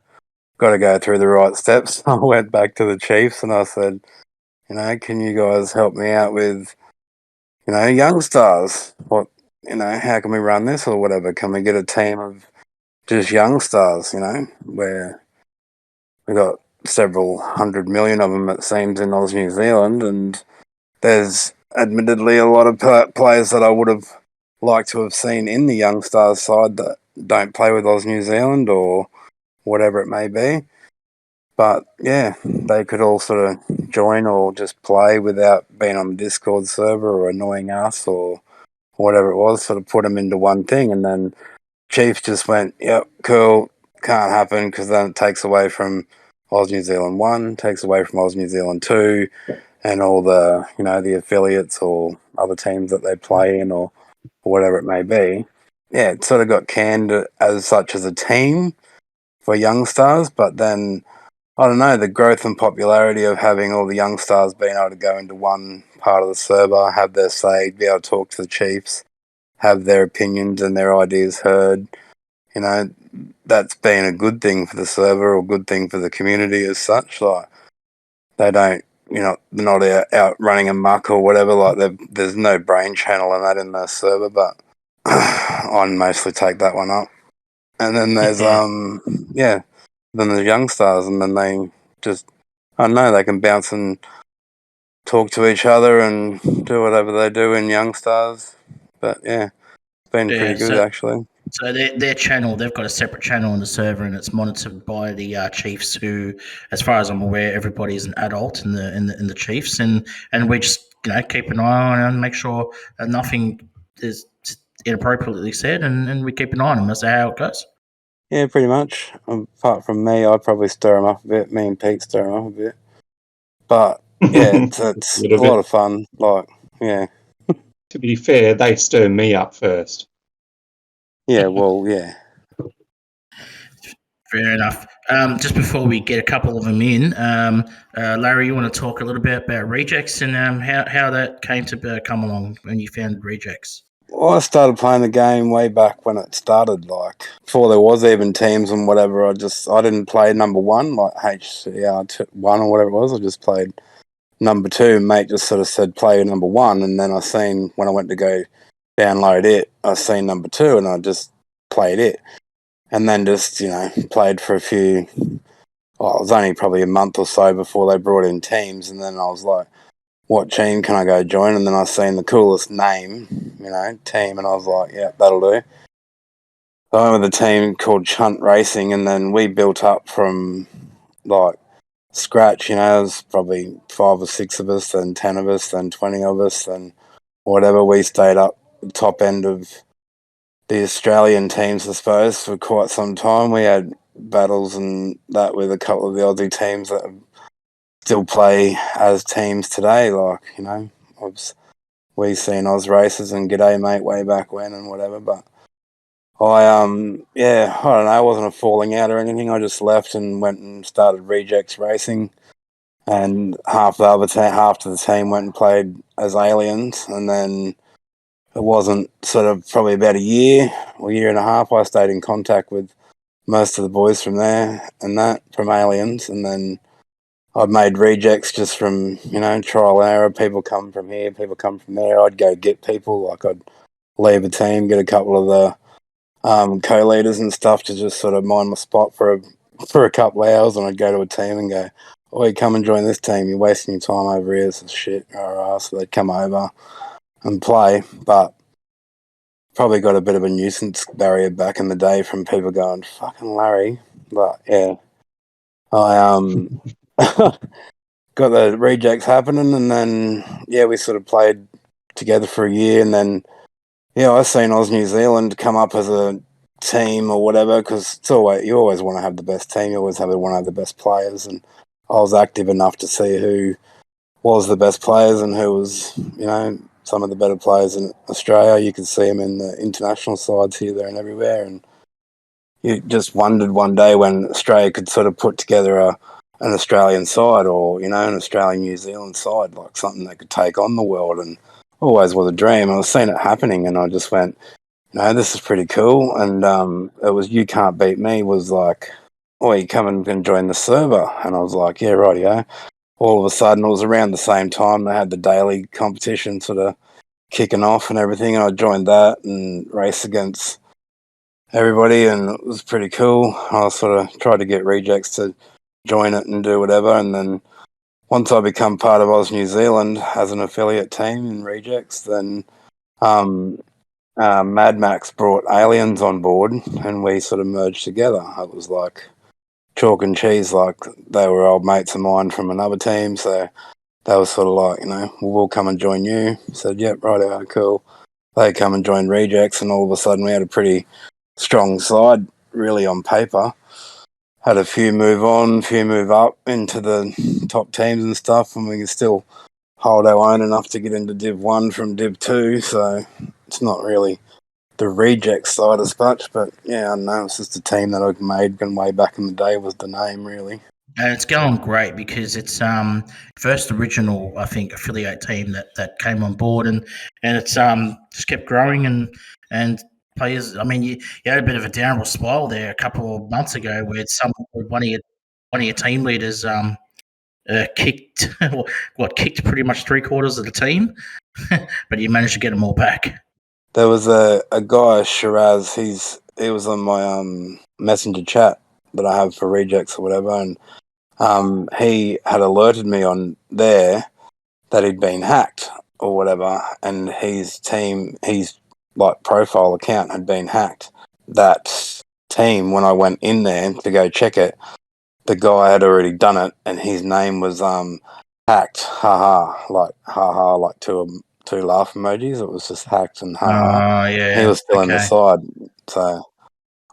S6: Got to go through the right steps. I went back to the Chiefs and I said, can you guys help me out with, Youngstars? What, how can we run this or whatever? Can we get a team of just Youngstars, where we got several 100 million of them, it seems, in Oz New Zealand, and there's admittedly a lot of players that I would have liked to have seen in the Youngstars side that don't play with Oz New Zealand or whatever it may be. But yeah, they could all sort of join or just play without being on the Discord server or annoying us or whatever it was, sort of put them into one thing. And then Chiefs just went, yep, cool, can't happen, because then it takes away from Oz New Zealand 1, takes away from Oz New Zealand 2, and all the, the affiliates or other teams that they play in or whatever it may be. Yeah, it sort of got canned as such as a team for Youngstars, but then, I don't know, the growth and popularity of having all the Youngstars being able to go into one part of the server, have their say, be able to talk to the Chiefs, have their opinions and their ideas heard, that's been a good thing for the server or good thing for the community as such. Like, they don't, they're not out running amok or whatever. Like, there's no brain channel and that in the server, but I mostly take that one up. And then there's, then there's Youngstars, and then they just, I don't know, they can bounce and talk to each other and do whatever they do in Youngstars. But yeah, it's been pretty good actually.
S1: So their channel, they've got a separate channel on the server, and it's monitored by the Chiefs, who, as far as I'm aware, everybody is an adult in the Chiefs, and we just keep an eye on and make sure that nothing is inappropriately said, and we keep an eye on them. That's how it goes.
S6: Yeah, pretty much. Apart from me, I'd probably stir them up a bit. Me and Pete stir them up a bit. But yeah, it's a lot of fun. Like, yeah.
S2: To be fair, they stir me up first.
S6: Yeah, well, yeah.
S1: Fair enough. Just before we get a couple of them in, Larry, you want to talk a little bit about Rejects and how that came to come along when you found Rejects?
S6: Well, I started playing the game way back when it started, like before there was even teams and whatever. I didn't play number 1, like HCR1 or whatever it was. I just played number 2. Mate just sort of said play number 1, and then I seen when I went to go download it, I seen number 2, and I just played it, and then just played for a few. Well, it was only probably a month or so before they brought in teams, and then I was like, what team can I go join? And then I seen the coolest name, team, and I was like, yeah, that'll do. So I went with a team called Chunt Racing, and then we built up from like scratch. It was probably 5 or 6 of us, then 10 of us, then 20 of us, then whatever. We stayed up the top end of the Australian teams, I suppose, for quite some time. We had battles and that with a couple of the Aussie teams that still play as teams today. Like, we've seen Oz races and G'day Mate way back when and whatever, but I don't know, it wasn't a falling out or anything. I just left and went and started Rejects Racing, and half of the team went and played as Aliens, and then it wasn't sort of probably about a year and a half, I stayed in contact with most of the boys from there and that, from Aliens, and then I'd made Rejects just from, trial and error. People come from here, people come from there. I'd go get people, like I'd leave a team, get a couple of the co-leaders and stuff to just sort of mind my spot for a couple of hours, and I'd go to a team and go, "Oi, come and join this team. You're wasting your time over here." So shit, alright. So they'd come over and play, but probably got a bit of a nuisance barrier back in the day from people going, "Fucking Larry," but yeah, I got the Rejects happening, and then we sort of played together for a year, and then I seen Oz New Zealand come up as a team or whatever, because you always want to have the best team, you always want to have the best players, and I was active enough to see who was the best players and who was, some of the better players in Australia. You could see them in the international sides here, there and everywhere, and you just wondered one day when Australia could sort of put together an Australian side, or, an Australian-New Zealand side, like something that could take on the world, and always was a dream. I was seeing it happening, and I just went, this is pretty cool. And it was You Can't Beat Me was like, oh, you come and join the server. And I was like, yeah, rightio. All of a sudden, it was around the same time they had the daily competition sort of kicking off and everything, and I joined that and raced against everybody, and it was pretty cool. I sort of tried to get Rejects to join it and do whatever, and then once I become part of Oz New Zealand as an affiliate team in Rejects, then Mad Max brought aliens on board, and we sort of merged together. It was like chalk and cheese. Like they were old mates of mine from another team, so they were sort of like, we'll come and join you. Said, yep, right, cool. They come and join Rejects, and all of a sudden we had a pretty strong side, really, on paper. Had a few move on, few move up into the top teams and stuff, and we can still hold our own enough to get into Div 1 from Div 2, so it's not really the reject side as much, but yeah, I don't know, it's just a team that I made way back in the day was the name, really.
S1: And it's going great because it's first original, I think, affiliate team that came on board, and it's just kept growing and players. I mean, you had a bit of a downward spiral there a couple of months ago where one of your team leaders kicked kicked pretty much 3/4 of the team, but you managed to get them all back.
S6: There was a guy, Shiraz. He was on my messenger chat that I have for rejects or whatever, and he had alerted me on there that he'd been hacked or whatever, and his like profile account had been hacked. That team, when I went in there to go check it, the guy had already done it, and his name was hacked. Haha, like two laugh emojis. It was just hacked and haha.
S1: Yeah.
S6: He was still in the
S1: okay.
S6: side, so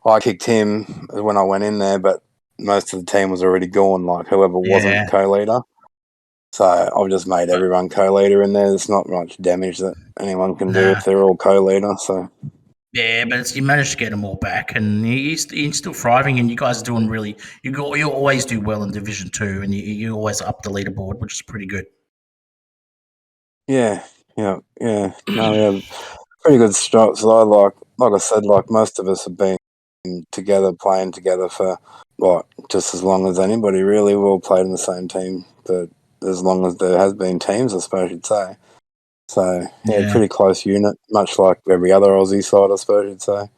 S6: I kicked him when I went in there, but most of the team was already gone. Like whoever wasn't co-leader. So I've just made everyone co-leader in there. There's not much damage that anyone can do if they're all co-leader. So
S1: yeah, but you managed to get them all back, and you're still thriving, and you guys are doing really. You always do well in Division 2, and you always up the leaderboard, which is pretty good.
S6: Yeah. No, yeah, pretty good strokes. So like I said, like most of us have been together, playing together for just as long as anybody. Really, we all played in the same team, but as long as there has been teams, I suppose you'd say. So yeah, pretty close unit, much like every other Aussie side, I suppose you'd say.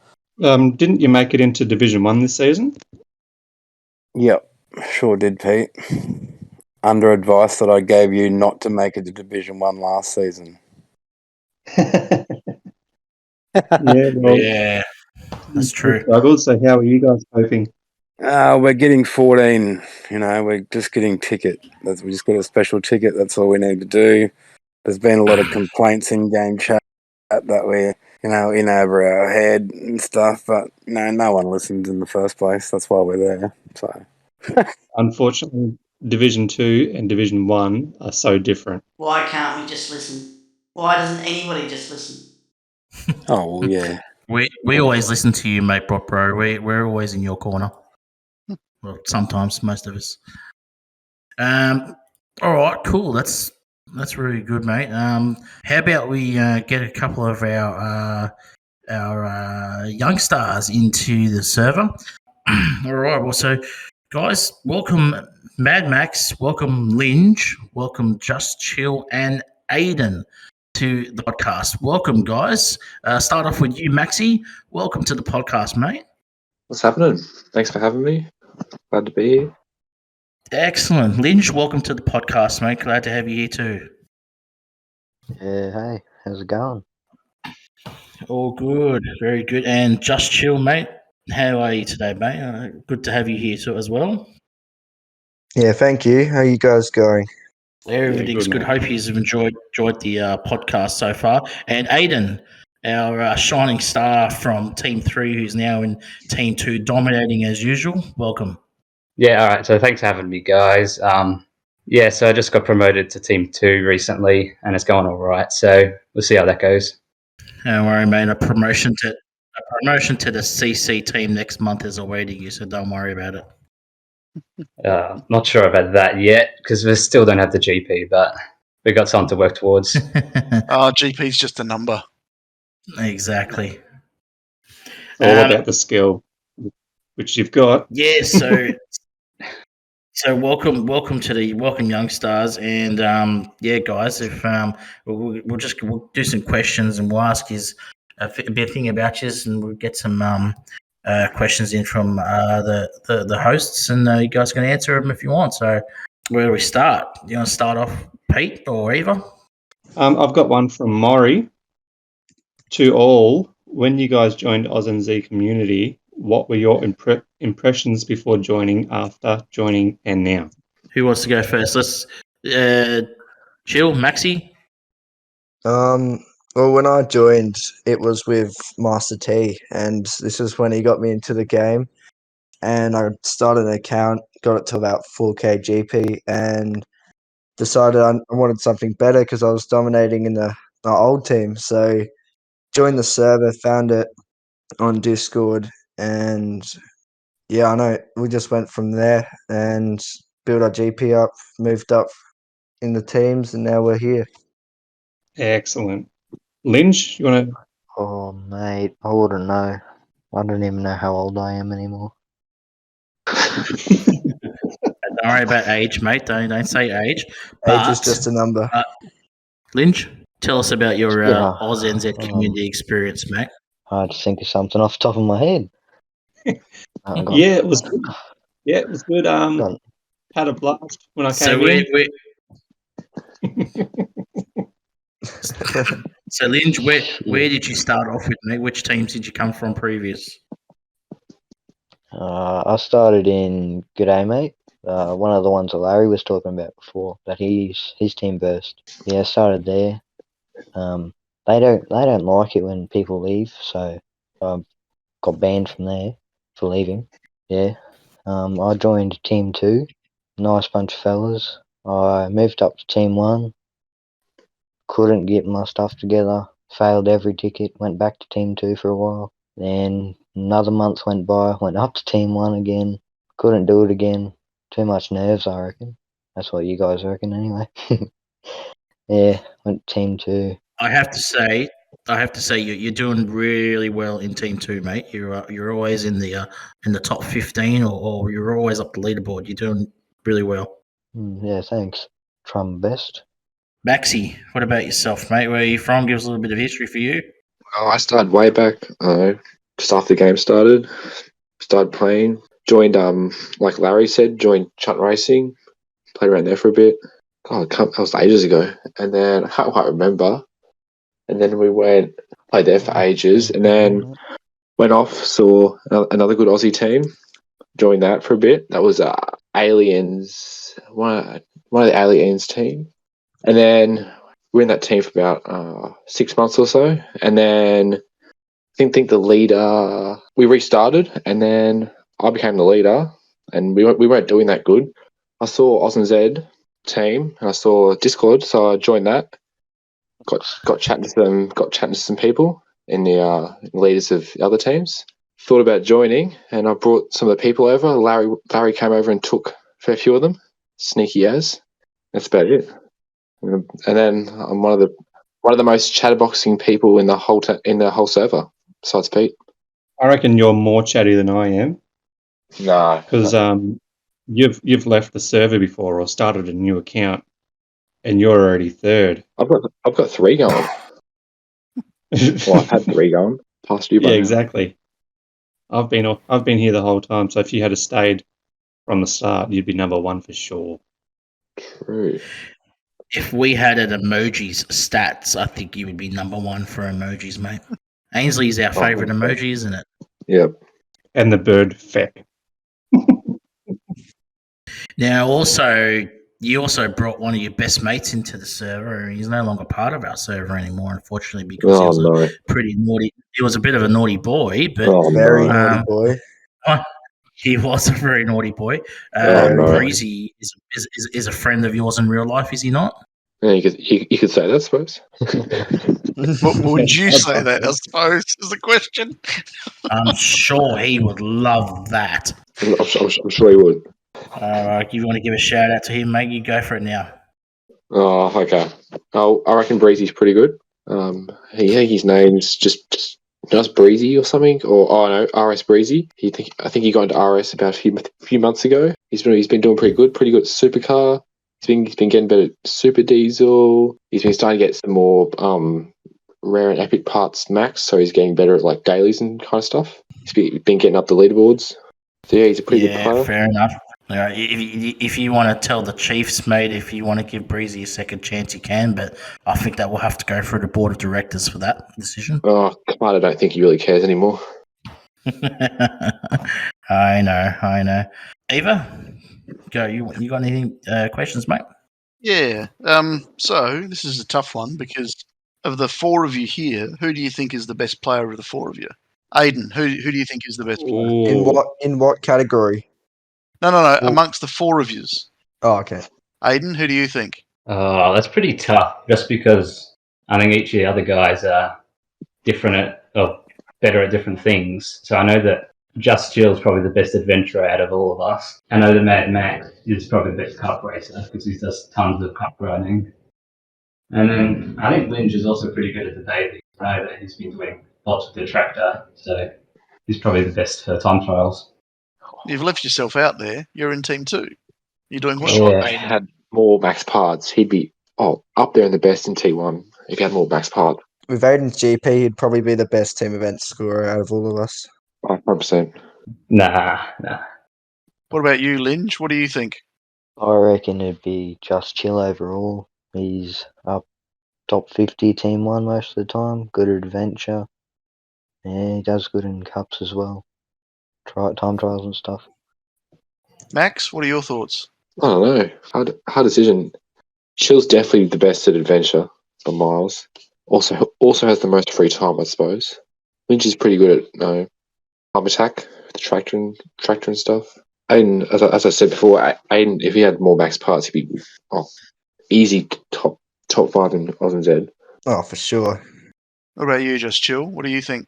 S2: Didn't you make it into Division 1 this season?
S6: Yep, sure did, Pete. Under advice that I gave you not to make it to Division 1 last season.
S2: Yeah, well,
S1: Yeah, that's true.
S2: Struggled. So how are you guys coping?
S6: We're getting 14. We're just getting ticket. We just got a special ticket. That's all we need to do. There's been a lot of complaints in game chat that we're, in over our head and stuff, but no one listens in the first place. That's why we're there. So,
S2: unfortunately, Division 2 and Division 1 are so different.
S4: Why can't we just listen? Why doesn't anybody just listen?
S6: oh well, yeah.
S1: We always listen to you, mate, bro. We're always in your corner. Well, sometimes, most of us. All right, cool. That's really good, mate. How about we get a couple of our youngstars into the server? All right. Well, so guys, welcome Mad Max, welcome Linge, welcome Just Chill, and Aiden to the podcast. Welcome, guys. Start off with you, Maxi. Welcome to the podcast, mate.
S7: What's happening? Thanks for having me. Glad to be here.
S1: Excellent. Linge, welcome to the podcast, mate. Glad to have you here too.
S8: Yeah, hey, how's it going?
S1: All good. Very good. And Just Chill, mate. How are you today, mate? Good to have you here too, as well.
S8: Yeah, thank you. How are you guys going?
S1: Everything's good. Hope you've enjoyed the podcast so far. And Aiden, our shining star from Team 3, who's now in Team 2, dominating as usual. Welcome.
S9: Yeah, all right. So thanks for having me, guys. So I just got promoted to Team 2 recently, and it's going all right. So we'll see how that goes.
S1: Don't worry, mate. A promotion to the CC team next month is awaiting you, so don't worry about it.
S9: Not sure about that yet because we still don't have the GP, but we've got something to work towards.
S3: GP's just a number.
S1: Exactly.
S2: It's all about the skill, which you've got.
S1: Yeah, so welcome youngstars, and guys, if we'll do some questions and we'll ask you a bit thing about you, and we'll get some questions in from the hosts, and you guys can answer them if you want. So where do we start? You want to start off, Pete or Eva?
S2: I've got one from Maury. to all, when you guys joined AUSNZ community, what were your impressions before joining, after joining, and now?
S1: Who wants to go first? Let's Jill, Maxi.
S8: Well, when I joined, it was with Master T, and this is when he got me into the game. And I started an account, got it to about 4K GP, and decided I wanted something better because I was dominating in the old team. So joined the server, found it on Discord, and yeah, I know we just went from there and built our GP up, moved up in the teams, and now we're here.
S2: Excellent. Lynch, you want to?
S10: Oh, mate, I wouldn't know. I don't even know how old I am anymore.
S1: Don't worry about age, mate. Don't say age.
S8: Age is just a number.
S1: Lynch, tell us about your
S10: Yeah,
S1: AUSNZ community experience, mate.
S10: I had to think of something off the top of my head.
S2: Yeah, it was good. Yeah, it was good. Had a blast when I came in.
S1: So, Lynch, where did you start off with, mate? Which teams did you come from previous?
S10: I started in G'day Mate, one of the ones that Larry was talking about before, but his team burst. Yeah, I started there. They don't like it when people leave, so I got banned from there for leaving. Yeah. I joined Team 2, nice bunch of fellas. I moved up to Team 1, couldn't get my stuff together, failed every ticket, went back to Team 2 for a while. Then another month went by, went up to Team 1 again, couldn't do it again. Too much nerves, I reckon. That's what you guys reckon anyway. Yeah, went to Team 2.
S1: I have to say, you're doing really well in Team 2, mate. You're always in the top 15, or you're always up the leaderboard. You're doing really well.
S10: Yeah, thanks. Try my best.
S1: Maxi, what about yourself, mate? Where are you from? Give us a little bit of history for you.
S7: I started way back, just after the game started. Started playing. Joined, like Larry said, joined Chunt Racing. Played around there for a bit. God, that was ages ago. And then I can't quite remember. And then we played there for ages. And then went off, saw another good Aussie team. Joined that for a bit. That was Aliens, one of the Aliens team. And then we were in that team for about 6 months or so. And then I think the leader, we restarted, and then I became the leader, and we weren't doing that good. I saw AUSNZ team, and I saw Discord, so I joined that. Got chatting to some people in the leaders of the other teams. Thought about joining, and I brought some of the people over. Larry came over and took a fair few of them, sneaky as. That's about it. And then I'm one of the most chatterboxing people in the whole server, besides Pete.
S2: I reckon you're more chatty than I am.
S7: No,
S2: because you've left the server before or started a new account, and you're already third.
S7: I've got 3 going. Well, I've had 3 going. Past you,
S2: yeah, exactly. I've been here the whole time. So if you had stayed from the start, you'd be number 1 for sure.
S7: True.
S1: If we had an emojis stats, I think you would be number 1 for emojis, mate. Ainsley's our favourite emoji, isn't it?
S7: Yep.
S2: And the bird feck.
S1: Now, you also brought one of your best mates into the server, and he's no longer part of our server anymore, unfortunately, because he was a pretty naughty. He was a bit of a naughty boy, but
S8: very naughty boy.
S1: He was a very naughty boy. Breezy is a friend of yours in real life, is he not?
S7: Yeah, you could say that, I suppose.
S3: Would you say that, I suppose, is the question?
S1: I'm sure he would love that.
S7: I'm sure he would.
S1: You want to give a shout out to him, mate? You go for it now.
S7: Oh, okay. I reckon Breezy's pretty good. His name's just Breezy or something, or no, RS Breezy. I think he got into RS about a few months ago. He's been doing pretty good at Supercar. He's been getting better at Super Diesel. He's been starting to get some more rare and epic parts max, so he's getting better at like dailies and kind of stuff. He's been getting up the leaderboards. So yeah, he's a pretty good player.
S1: Fair enough. If you want to tell the Chiefs, mate, if you want to give Breezy a second chance, you can. But I think that will have to go through the board of directors for that decision.
S7: Oh, I don't think he really cares anymore.
S1: I know. Eva, go. You got anything? Questions, mate?
S3: Yeah. So this is a tough one because of the four of you here, who do you think is the best player of the four of you? Aiden, who do you think is the best player?
S8: In what category?
S3: No.
S8: Well-
S3: Amongst the four of yous.
S8: Oh, okay.
S3: Aiden, who do you think?
S9: Oh, that's pretty tough. Just because I think each of the other guys are different or better at different things. So I know that Just Chill is probably the best adventurer out of all of us. I know that Max is probably the best cup racer because he does tons of cup riding. And then I think Lynch is also pretty good at the daily. I know that he's been doing lots with the tractor, so he's probably the best for time trials.
S3: You've left yourself out there. You're in team 2. You're doing what?
S7: Sure, if he had more max parts, he'd be up there in the best in T1 if he had more max parts.
S8: With Aiden's GP, he'd probably be the best team event scorer out of all of us.
S7: 100%.
S9: Nah.
S3: What about you, Lynch? What do you think?
S10: I reckon it'd be Just Chill overall. He's up top 50 team 1 most of the time. Good at adventure. Yeah, he does good in cups as well. Time trials and stuff.
S3: Max, what are your thoughts?
S7: I don't know. Hard decision. Chill's definitely the best at adventure by miles. Also has the most free time, I suppose. Lynch is pretty good at time attack, the tractor and stuff. Aiden, as I said before, Aiden, if he had more max parts, he'd be easy top 5 in AUSNZ.
S8: Oh, for sure.
S3: What about you, Just Chill? What do you think?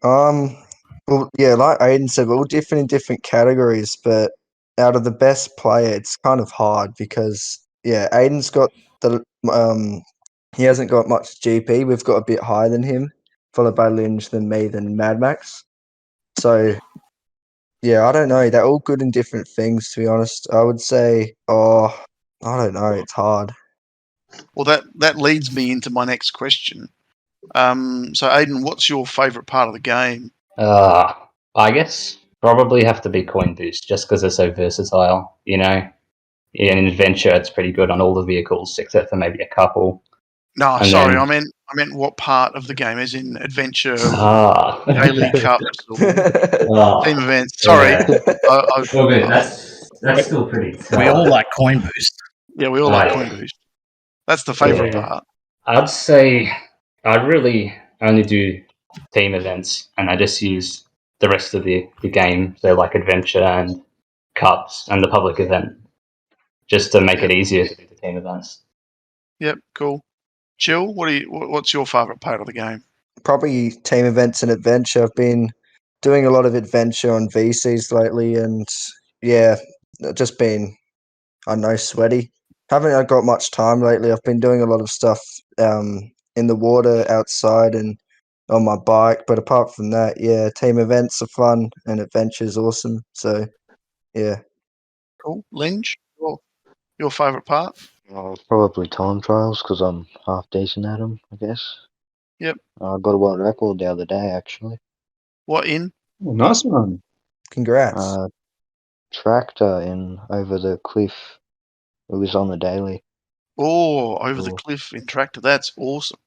S8: Well, yeah, like Aiden said, we're all different in different categories, but out of the best player, it's kind of hard because, yeah, Aiden's got he hasn't got much GP. We've got a bit higher than him, followed by Lynch, then me, then Mad Max. So, yeah, I don't know. They're all good in different things, to be honest. I would say, I don't know. It's hard.
S3: Well, that leads me into my next question. So, Aiden, what's your favourite part of the game?
S9: I guess probably have to be Coin Boost just because they're so versatile. You know, in adventure, it's pretty good on all the vehicles except for maybe a couple.
S3: No,
S9: And
S3: sorry,
S9: then-
S3: I meant what part of the game, as in adventure, daily cups, or team events. Sorry,
S9: Okay, that's still pretty tough.
S1: We all like Coin Boost.
S3: Yeah, we all like Coin Boost. That's the favourite part.
S9: I'd say I really only do team events, and I just use the rest of the game, so like adventure and cups and the public event, just to make it easier to do the team events.
S3: Yep, cool. Chill, what's your favourite part of the game?
S8: Probably team events and adventure. I've been doing a lot of adventure on VCs lately, and yeah, just been, I don't know, sweaty. Haven't got much time lately. I've been doing a lot of stuff in the water, outside, and on my bike. But apart from that, yeah, team events are fun and adventure's awesome. So, yeah.
S3: Cool. Lynch, your favourite part?
S10: Probably time trials because I'm half decent at them, I guess.
S3: Yep.
S10: I got a world record the other day, actually.
S3: What in?
S2: Oh, nice one.
S8: Congrats.
S10: Tractor in over the cliff. It was on the daily.
S3: Oh, over the cliff in tractor. That's awesome.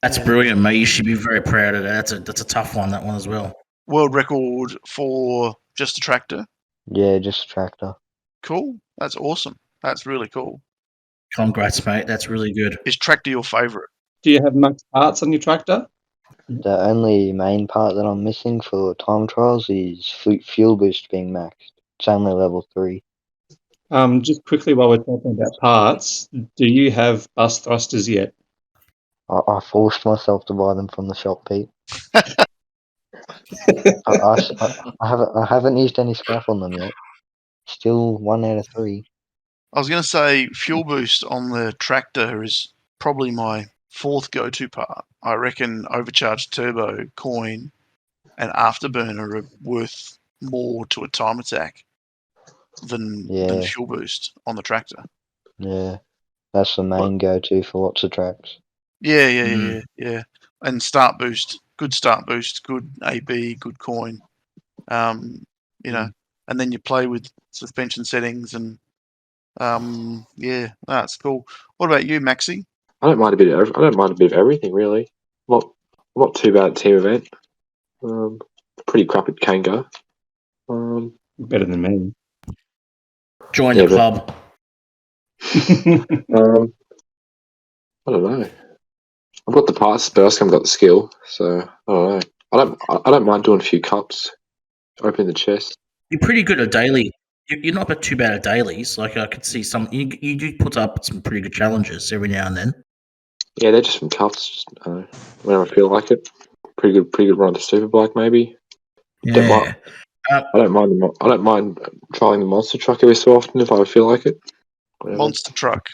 S1: That's brilliant, mate. You should be very proud of that. That's a tough one, that one as well.
S3: World record for just a tractor?
S10: Yeah, just a tractor.
S3: Cool. That's awesome. That's really cool.
S1: Congrats, mate. That's really good.
S3: Is tractor your favourite?
S2: Do you have max parts on your tractor?
S10: The only main part that I'm missing for time trials is fuel boost being maxed. It's only level 3.
S2: Just quickly while we're talking about parts, do you have bus thrusters yet?
S10: I forced myself to buy them from the shop, Pete. I haven't used any scrap on them yet. Still 1 out of 3.
S3: I was going to say fuel boost on the tractor is probably my fourth go-to part. I reckon overcharged turbo, coin, and afterburner are worth more to a time attack than fuel boost on the tractor.
S10: Yeah, that's the main go-to for lots of tracks.
S3: Yeah. And start boost, good AB, good coin. And and then you play with suspension settings and that's cool. What about you, Maxi?
S7: I don't mind a bit of everything really. I'm not too bad at team event. Pretty crap at Kanga.
S2: Better than me.
S1: Join the club.
S7: I don't know. I've got the parts, but I just haven't got the skill. So I don't know. I don't mind doing a few cups. Open the chest.
S1: You're pretty good at daily. You're not too bad at dailies. Like I could see some. You do put up some pretty good challenges every now and then.
S7: Yeah, they're just from cups. Whenever I feel like it. Pretty good run to Superbike maybe.
S1: Yeah.
S7: I don't mind trialing the monster truck every so often if I feel like it. Whatever.
S3: Monster truck.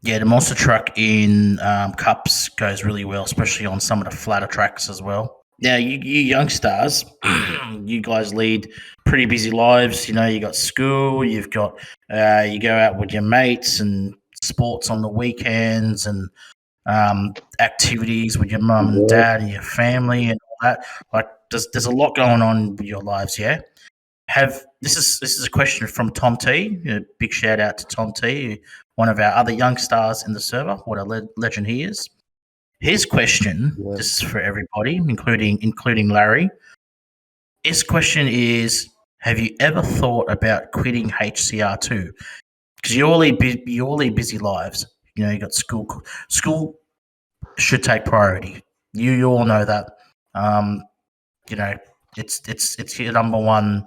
S1: Yeah, the monster truck in cups goes really well, especially on some of the flatter tracks as well. Now, you youngsters, you guys lead pretty busy lives. You know, you got school, you've got you go out with your mates and sports on the weekends and activities with your mum and dad and your family and all that. Like, there's a lot going on with your lives, yeah. This is a question from Tom T. A big shout out to Tom T, one of our other young stars in the server. What a legend he is. His question, this is for everybody, including Larry. His question is: have you ever thought about quitting HCR2? Because you all lead busy lives. You know, you got school. School should take priority. You all know that. You know, it's your number one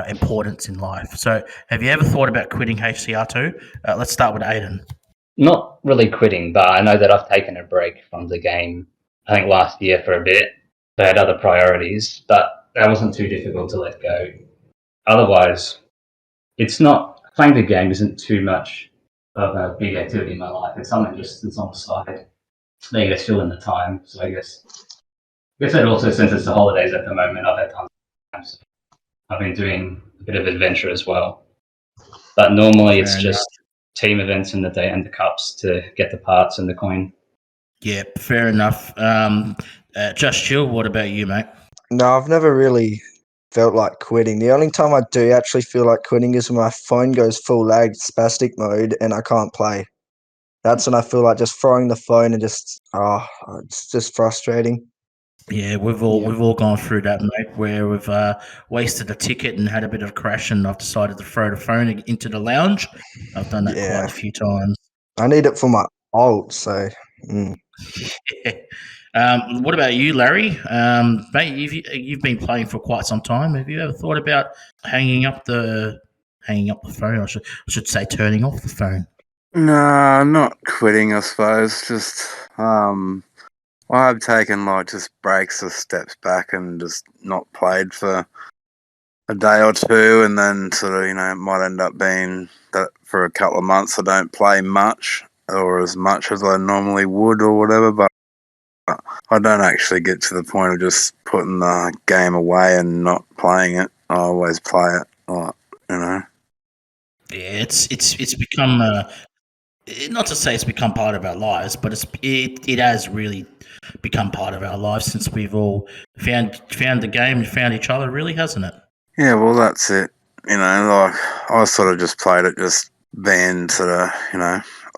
S1: importance in life. So, have you ever thought about quitting HCR2? Let's start with Aiden.
S9: Not really quitting, but I know that I've taken a break from the game. I think last year for a bit. I had other priorities, but that wasn't too difficult to let go. Otherwise, it's not playing the game isn't too much of a big activity in my life. It's something just that's on the side. Then you guess fill in the time. So I guess that also, since it's the holidays at the moment, I've had tons of time. So I've been doing a bit of adventure as well. But normally it's just team events in the day and the cups to get the parts and the coin.
S1: Yeah, fair enough. Just chill. What about you, mate?
S8: No, I've never really felt like quitting. The only time I do actually feel like quitting is when my phone goes full lag spastic mode and I can't play. That's when I feel like just throwing the phone and it's just frustrating.
S1: Yeah, we've all gone through that, mate. Where we've wasted a ticket and had a bit of a crash, and I've decided to throw the phone into the lounge. I've done that quite a few times.
S8: I need it for my ult, so.
S1: What about you, Larry? Mate, you've been playing for quite some time. Have you ever thought about hanging up the phone? I should say turning off the phone.
S6: No, not quitting, I suppose. Just I've taken just breaks or steps back and just not played for a day or two, and then sort of, it might end up being that for a couple of months I don't play much or as much as I normally would or whatever, but I don't actually get to the point of just putting the game away and not playing it. I always play it,
S1: Yeah, it's become not to say it's become part of our lives, but it has really become part of our lives since we've all found the game and found each other, really, hasn't it?
S6: Yeah, well, that's it. I sort of just played it, just being sort of,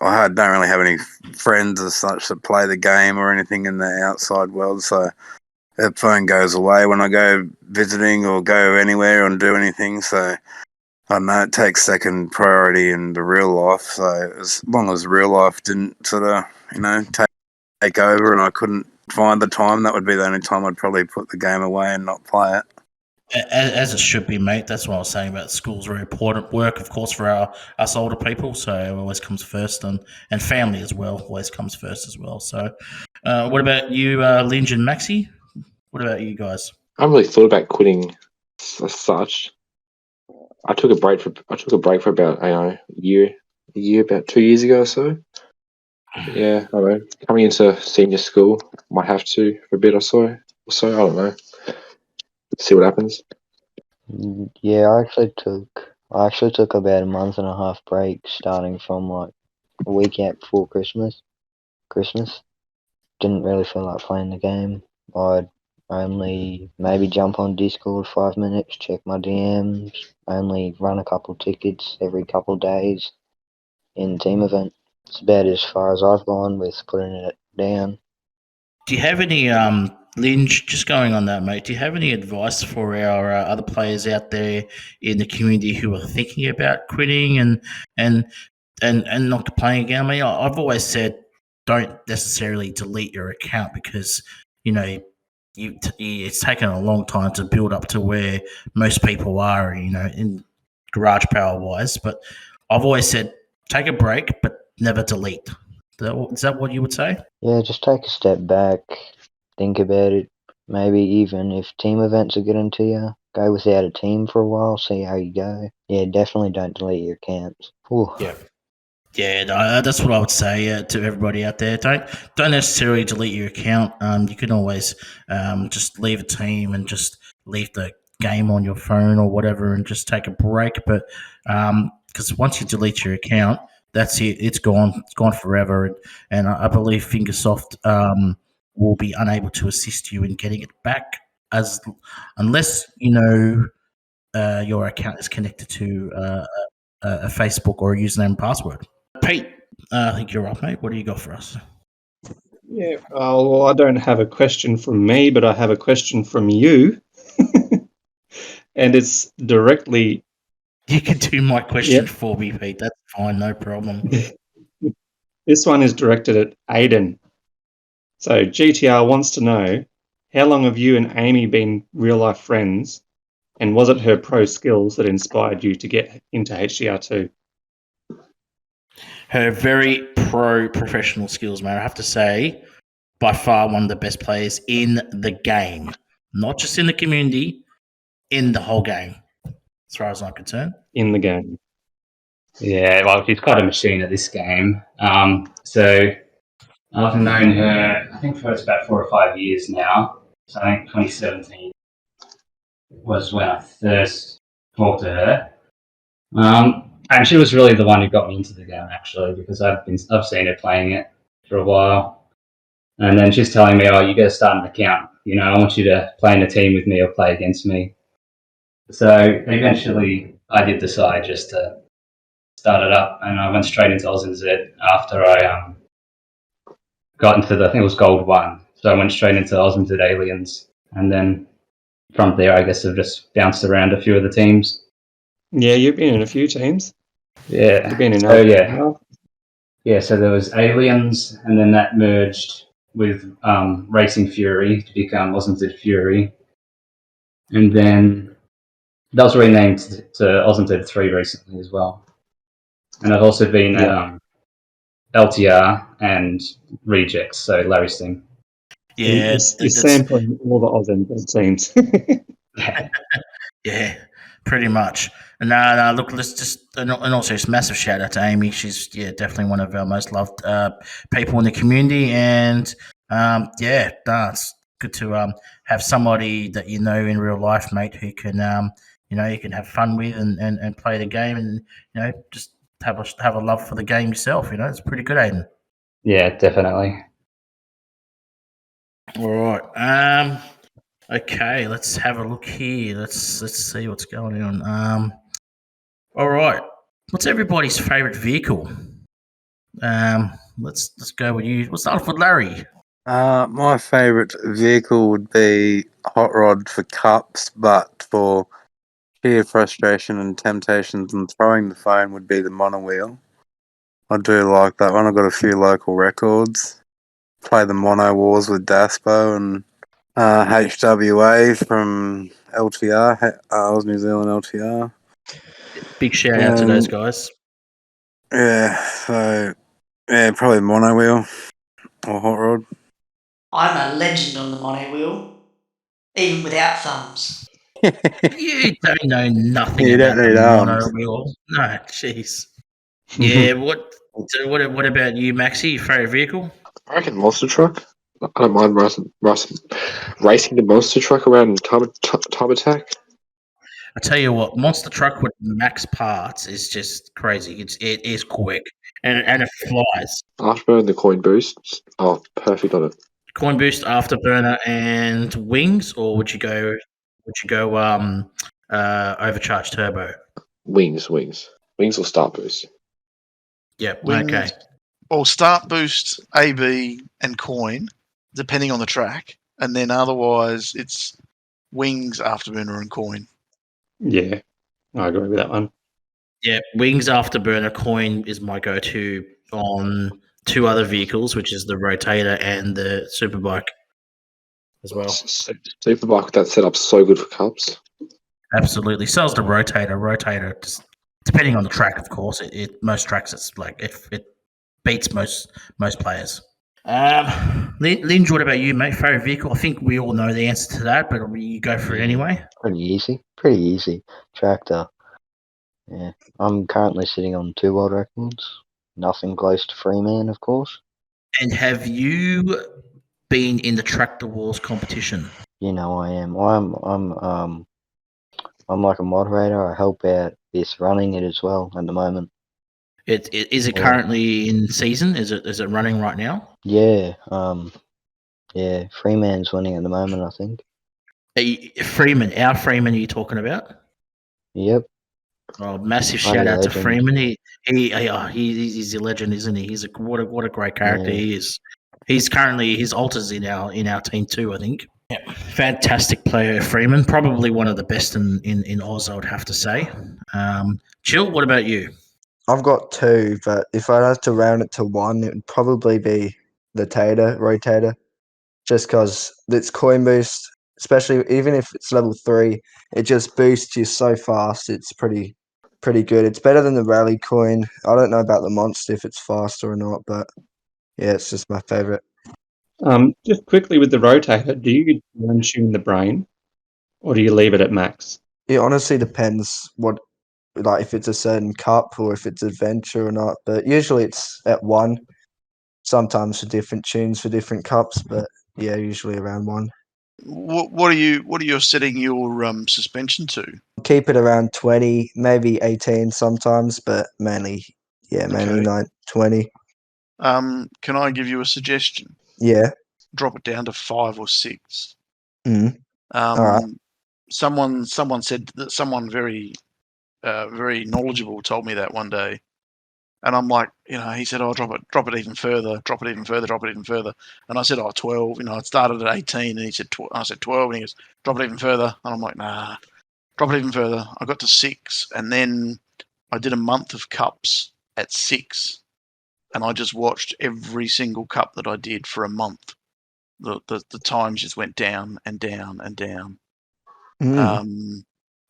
S6: I don't really have any friends as such that play the game or anything in the outside world, so that phone goes away when I go visiting or go anywhere and do anything, so I don't know, it takes second priority in the real life, so as long as real life didn't sort of, take over and I couldn't find the time, that would be the only time I'd probably put the game away and not play it.
S1: As it should be, mate. That's what I was saying about school's very important. Work, of course, for us older people, so it always comes first, and family as well always comes first as well. So, what about you, Linge and Maxi? What about you guys?
S7: I haven't really thought about quitting as such. I took a break for about a year, about 2 years ago or so. Yeah, I don't know. Coming into senior school, might have to for a bit or so. I don't know. See what happens.
S10: Yeah, I actually took about a month and a half break, starting from like a week out before Christmas. Didn't really feel like playing the game. I Only maybe jump on Discord 5 minutes, check my DMs. Only run a couple tickets every couple days in team event. It's about as far as I've gone with putting it down.
S1: Do you have any, Lynch, just going on that, mate, do you have any advice for our other players out there in the community who are thinking about quitting and not playing again? I mean, I've always said don't necessarily delete your account because, you know, it's taken a long time to build up to where most people are, you know, in garage power wise. But I've always said take a break, but never delete. Is that what you would say?
S10: Yeah, just take a step back, think about it. Maybe even if team events are getting to you, go without a team for a while, see how you go. Yeah, definitely don't delete your accounts. Whew.
S1: Yeah, no, that's what I would say to everybody out there. Don't necessarily delete your account. You can always just leave a team and just leave the game on your phone or whatever, and just take a break. But because once you delete your account, that's it. It's gone. It's gone forever. And I believe Fingersoft will be unable to assist you in getting it back, unless you know your account is connected to a Facebook or a username and password. Pete, I think you're up, mate. What do you got for us?
S2: Yeah, well, I don't have a question from me, but I have a question from you. And it's directly...
S1: You can do my question for me, Pete. That's fine, no problem.
S2: This one is directed at Aiden. So GTR wants to know, how long have you and Amy been real-life friends, and was it her pro skills that inspired you to get into HDR2?
S1: Her very professional skills, man. I have to say, by far one of the best players in the game. Not just in the community, in the whole game, as far as I'm concerned.
S2: In the game.
S9: Yeah, well, she's quite a machine at this game. So I've known her, I think, for about 4 or 5 years now. So I think 2017 was when I first talked to her. And she was really the one who got me into the game, actually, because I've seen her playing it for a while. And then she's telling me, "Oh, you got to start an account. You know, I want you to play in a team with me or play against me." So eventually, I did decide just to start it up, and I went straight into AUSNZ after I got into I think it was Gold 1. So I went straight into AUSNZ Aliens, and then from there, I guess I've just bounced around a few of the teams.
S2: Yeah, you've been in a few teams.
S9: Yeah.
S2: You've been in
S9: Yeah, so there was Aliens, and then that merged with Racing Fury to become AUSNZ Fury. And then that was renamed to AUSNZ 3 recently as well. And I've also been at LTR and Rejects, so Larry's team.
S1: Yeah,
S2: you're sampling all the AUSNZ teams.
S1: Yeah, pretty much. No, look, let's just, and also just massive shout out to Amy. She's definitely one of our most loved people in the community, and it's good to have somebody that you know in real life, mate, who can you can have fun with and play the game, and just have a love for the game yourself. It's pretty good, Aiden.
S9: Yeah, definitely.
S1: All right. Okay, let's have a look here. Let's see what's going on. All right. What's everybody's favourite vehicle? Let's go with you. We'll start off with Larry.
S6: My favourite vehicle would be Hot Rod for cups, but for sheer frustration and temptations and throwing the phone would be the monowheel. I do like that one. I've got a few local records. Play the Mono Wars with Daspo and HWA from LTR, Oz New Zealand LTR.
S1: Big shout out to those guys.
S6: Yeah, so probably mono wheel or hot rod.
S4: I'm a legend on the mono wheel, even without thumbs.
S1: You don't know nothing
S6: You
S1: about
S6: don't
S1: the
S6: need
S1: mono
S6: arms.
S1: wheel. No, jeez. Yeah, what about you, Maxi? Your favourite vehicle?
S7: I reckon monster truck. I don't mind racing the monster truck around time attack.
S1: I tell you what, monster truck with max parts is just crazy. It is quick and it flies.
S7: Afterburn, the coin boost. Oh, perfect on it.
S1: Coin boost, afterburner, and wings, or would you go overcharge turbo?
S7: Wings will start boost.
S1: Yep.
S3: Wings,
S1: Okay.
S3: or start boost, AB, and coin, depending on the track, and then otherwise it's wings, afterburner, and coin.
S2: Yeah, I agree with that one.
S1: Yeah, wings, afterburner, coin is my go-to on two other vehicles, which is the rotator and the superbike as well.
S7: Superbike with that setup's so good for cups.
S1: Absolutely. So is the rotator. Rotator, just depending on the track, of course. Most tracks, it's like it beats most players. Linge, what about you, mate? Favorite vehicle? I think we all know the answer to that, but you go for it anyway.
S10: Pretty easy. Tractor. Yeah. I'm currently sitting on 2 world records. Nothing close to Freeman, of course.
S1: And have you been in the Tractor Wars competition?
S10: You know I am. I'm like a moderator. I help out this running it as well at the moment.
S1: Is it currently in season? Is it running right now?
S10: Yeah. Yeah. Freeman's winning at the moment, I think.
S1: Freeman, our Freeman, are you talking about?
S10: Yep.
S1: Oh, massive
S10: Bloody
S1: shout out to
S10: legend.
S1: Freeman. He's a legend, isn't he? What a great character he is. He's currently his alters in our team too, I think. Yeah, fantastic player, Freeman. Probably one of the best in Oz, I would have to say. Chill, what about you?
S8: I've got 2, but if I had to round it to 1, it would probably be the rotator, just because it's coin boost, especially even if it's level 3, it just boosts you so fast. It's pretty good. It's better than the rally coin. I don't know about the monster if it's faster or not, but yeah, it's just my favorite.
S2: Just quickly with the rotator, do you tune the brain, or do you leave it at max?
S8: It honestly depends if it's a certain cup or if it's adventure or not. But usually it's at 1. Sometimes for different tunes for different cups, but yeah, usually around 1.
S3: What are you setting your suspension to?
S8: Keep it around 20, maybe 18 sometimes, but mainly 20.
S3: Can I give you a suggestion?
S8: Yeah.
S3: Drop it down to 5 or 6.
S8: All right.
S3: Someone said that someone very very knowledgeable told me that one day, and I'm like, he said, "Oh, drop it even further, drop it even further, drop it even further." And I said, "Oh, 12." It started at 18, and he said, I said 12, and he goes, "Drop it even further." And I'm like, "Nah, drop it even further." I got to 6, and then I did a month of cups at 6, and I just watched every single cup that I did for a month. The times just went down and down and down.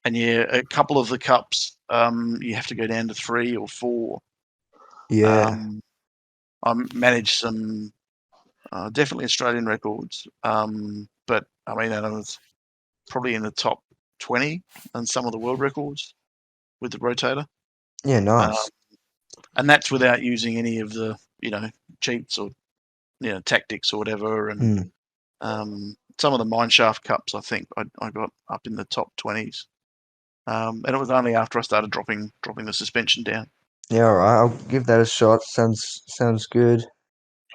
S3: And yeah, a couple of the cups, you have to go down to 3 or 4.
S8: Yeah.
S3: I managed some definitely Australian records, but I mean, I was probably in the top 20 and some of the world records with the rotator.
S8: Yeah, nice.
S3: And that's without using any of the cheats or tactics or whatever. And some of the mineshaft cups, I think I got up in the top 20s. And it was only after I started dropping the suspension down.
S8: Yeah, all right. I'll give that a shot. Sounds good.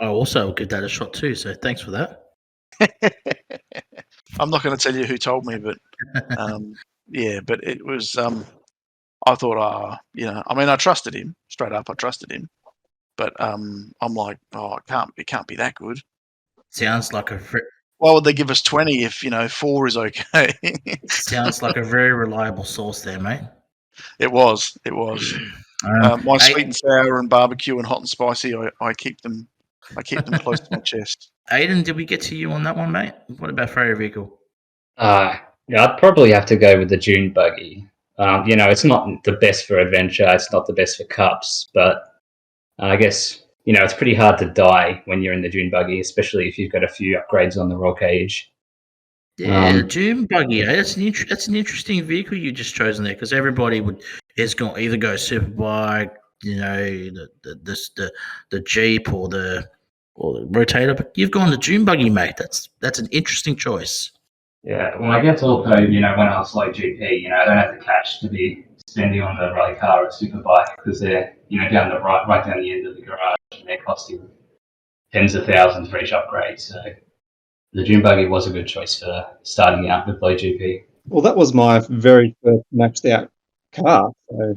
S1: I also give that a shot too. So thanks for that.
S3: I'm not going to tell you who told me, but yeah, but it was. I thought, I mean, I trusted him straight up. I trusted him, but I'm like, oh, it can't be that good.
S1: Sounds like
S3: why would they give us 20 if 4 is okay?
S1: Sounds like a very reliable source there, mate.
S3: It was. My sweet and sour and barbecue and hot and spicy, I keep them close to my chest.
S1: Aiden, did we get to you on that one, mate? What about favorite vehicle?
S9: Yeah, I'd probably have to go with the dune buggy. It's not the best for adventure. It's not the best for cups, but I guess it's pretty hard to die when you're in the dune buggy, especially if you've got a few upgrades on the roll cage.
S1: Yeah, the dune buggy. That's an interesting vehicle you just chosen there, because everybody is going to either go superbike, the Jeep or the rotator, but you've gone the dune buggy, mate. That's an interesting choice.
S9: Yeah, well, I guess also, when I was like GP, I don't have the cash to be spending on the rally car or superbike because they're, down right down the end of the garage, and they're costing tens of thousands for each upgrade. So the dune buggy was a good choice for starting out with low GP.
S2: Well, that was my very first maxed out car, so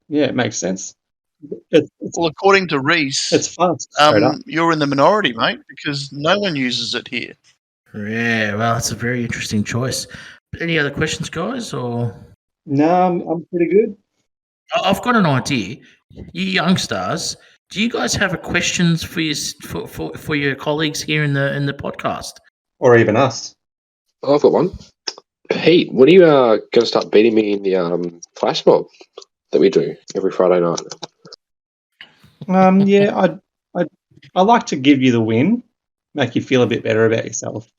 S2: yeah, it makes sense. It's
S3: Well, according to Reese,
S2: fast, straight up.
S3: you're in the minority, mate, because no one uses it here.
S1: Yeah, well, that's a very interesting choice. Any other questions, guys? Or
S2: No, I'm pretty good.
S1: I've got an idea. You youngsters, do you guys have a questions for your colleagues here in the podcast?
S2: Or even us.
S7: Oh, I've got one. Pete, when are you going to start beating me in the flash mob that we do every Friday night?
S2: Yeah, I like to give you the win, make you feel a bit better about yourself.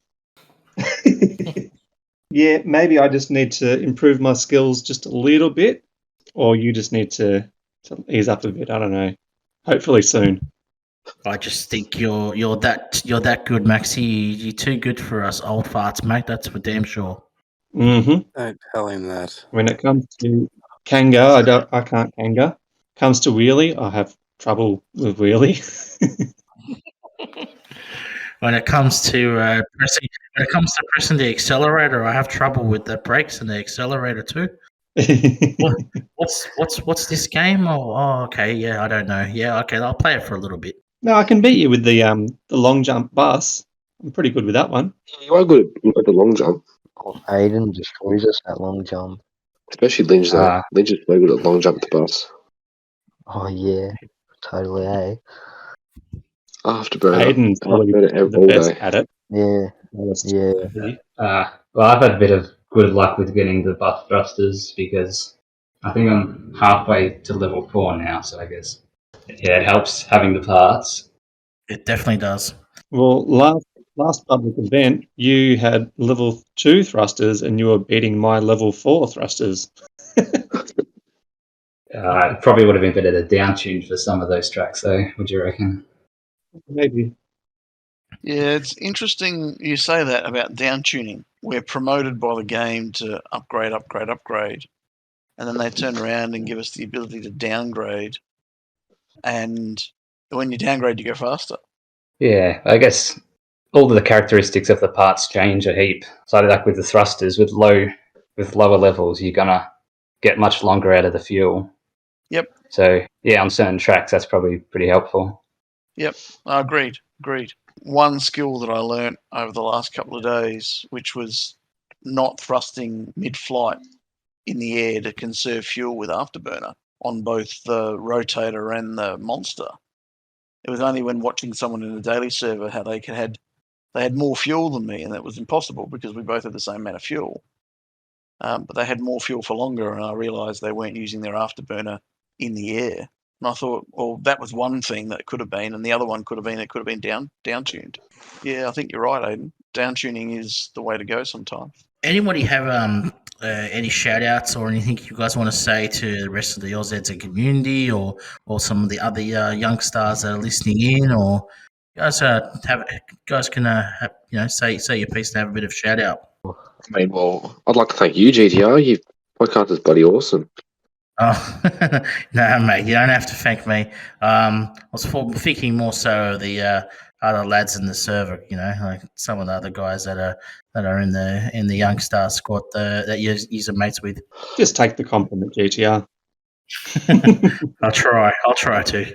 S2: Yeah, maybe I just need to improve my skills just a little bit, or you just need to ease up a bit. I don't know. Hopefully soon.
S1: I just think you're that good, Maxi. You're too good for us old farts, mate. That's for damn sure.
S2: Mm-hmm.
S6: Don't tell him that.
S2: When it comes to Kanga, I can't Kanga. Comes to wheelie, I have trouble with wheelie.
S1: When it comes to pressing the accelerator, I have trouble with the brakes and the accelerator too. What's this game? Oh, okay, yeah, I don't know. Yeah, okay, I'll play it for a little bit.
S2: No, I can beat you with the long jump bus. I'm pretty good with that one.
S7: You are good at the long jump,
S10: Oh, Aiden destroys us at long jump.
S7: especially Lynch, though. Lynch is very good at long jump at the bus.
S10: Oh yeah, totally.
S7: Afterburner.
S2: Aiden's probably
S7: Afterburner
S2: the
S7: all
S2: best
S7: day.
S2: at it.
S10: Yeah, yeah.
S9: Well, I've had a bit of good luck with getting the buff thrusters because I think I'm halfway to level 4 now, so I guess it helps having the parts.
S1: It definitely does.
S2: Well, last public event, you had level 2 thrusters and you were beating my level 4 thrusters.
S9: It probably would have been better to down tune for some of those tracks, though. Would you reckon?
S2: Maybe.
S3: Yeah, it's interesting you say that about down tuning. We're promoted by the game to upgrade, and then they turn around and give us the ability to downgrade. And when you downgrade, you go faster.
S9: Yeah, I guess all the characteristics of the parts change a heap. So like with the thrusters, with lower levels, you're gonna get much longer out of the fuel.
S3: Yep.
S9: So yeah, on certain tracks, that's probably pretty helpful.
S3: Yep, agreed. One skill that I learnt over the last couple of days, which was not thrusting mid-flight in the air to conserve fuel with afterburner on both the rotator and the monster. It was only when watching someone in the daily server how they had more fuel than me, and that was impossible because we both had the same amount of fuel. But they had more fuel for longer, and I realised they weren't using their afterburner in the air. And I thought, well, that was one thing that could have been, and the other one could have been down tuned. Yeah, I think you're right, Aiden. Down tuning is the way to go sometimes.
S1: Anybody have any shout outs or anything you guys want to say to the rest of the AUSNZ community or some of the other youngstars that are listening in, or you guys can say your piece and have a bit of shout out.
S7: I mean, well, I'd like to thank you, GTR. Your podcast is bloody awesome.
S1: Oh, no, mate, you don't have to thank me. I was thinking more so of the other lads in the server, like some of the other guys that are in the Youngstar squad that you're mates with.
S2: Just take the compliment, GTR.
S1: I'll try to.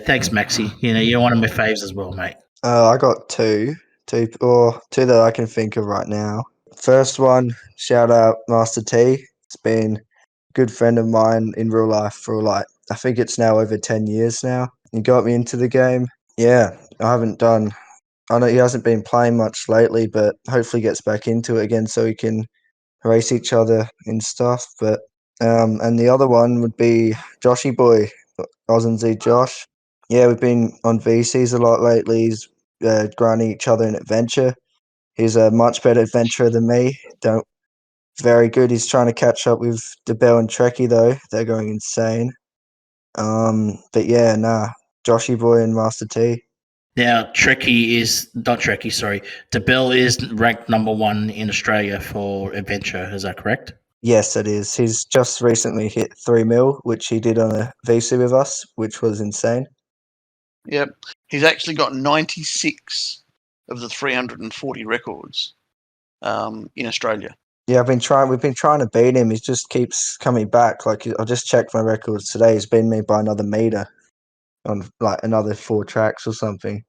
S1: Thanks, Maxi. You're one of my faves as well, mate.
S8: I got two that I can think of right now. First one, shout out Master T. It's been a good friend of mine in real life for I think it's now over 10 years now. He got me into the game. Yeah, I know he hasn't been playing much lately, but hopefully gets back into it again so we can race each other and stuff. But and the other one would be Joshy Boy, AUSNZ Josh. Yeah, we've been on VCs a lot lately. He's grinding each other in adventure. He's a much better adventurer than me. Very good. He's trying to catch up with DeBell and Trekkie though. They're going insane. But yeah, Joshy Boy and Master T.
S1: Now, DeBell is ranked number 1 in Australia for adventure. Is that correct?
S8: Yes, it is. He's just recently hit 3 mil, which he did on a VC with us, which was insane.
S3: Yep. He's actually got 96 of the 340 records in Australia.
S8: Yeah, we've been trying to beat him. He just keeps coming back. Like, I just checked my records today. He's beaten me by another meter on like another 4 tracks or something.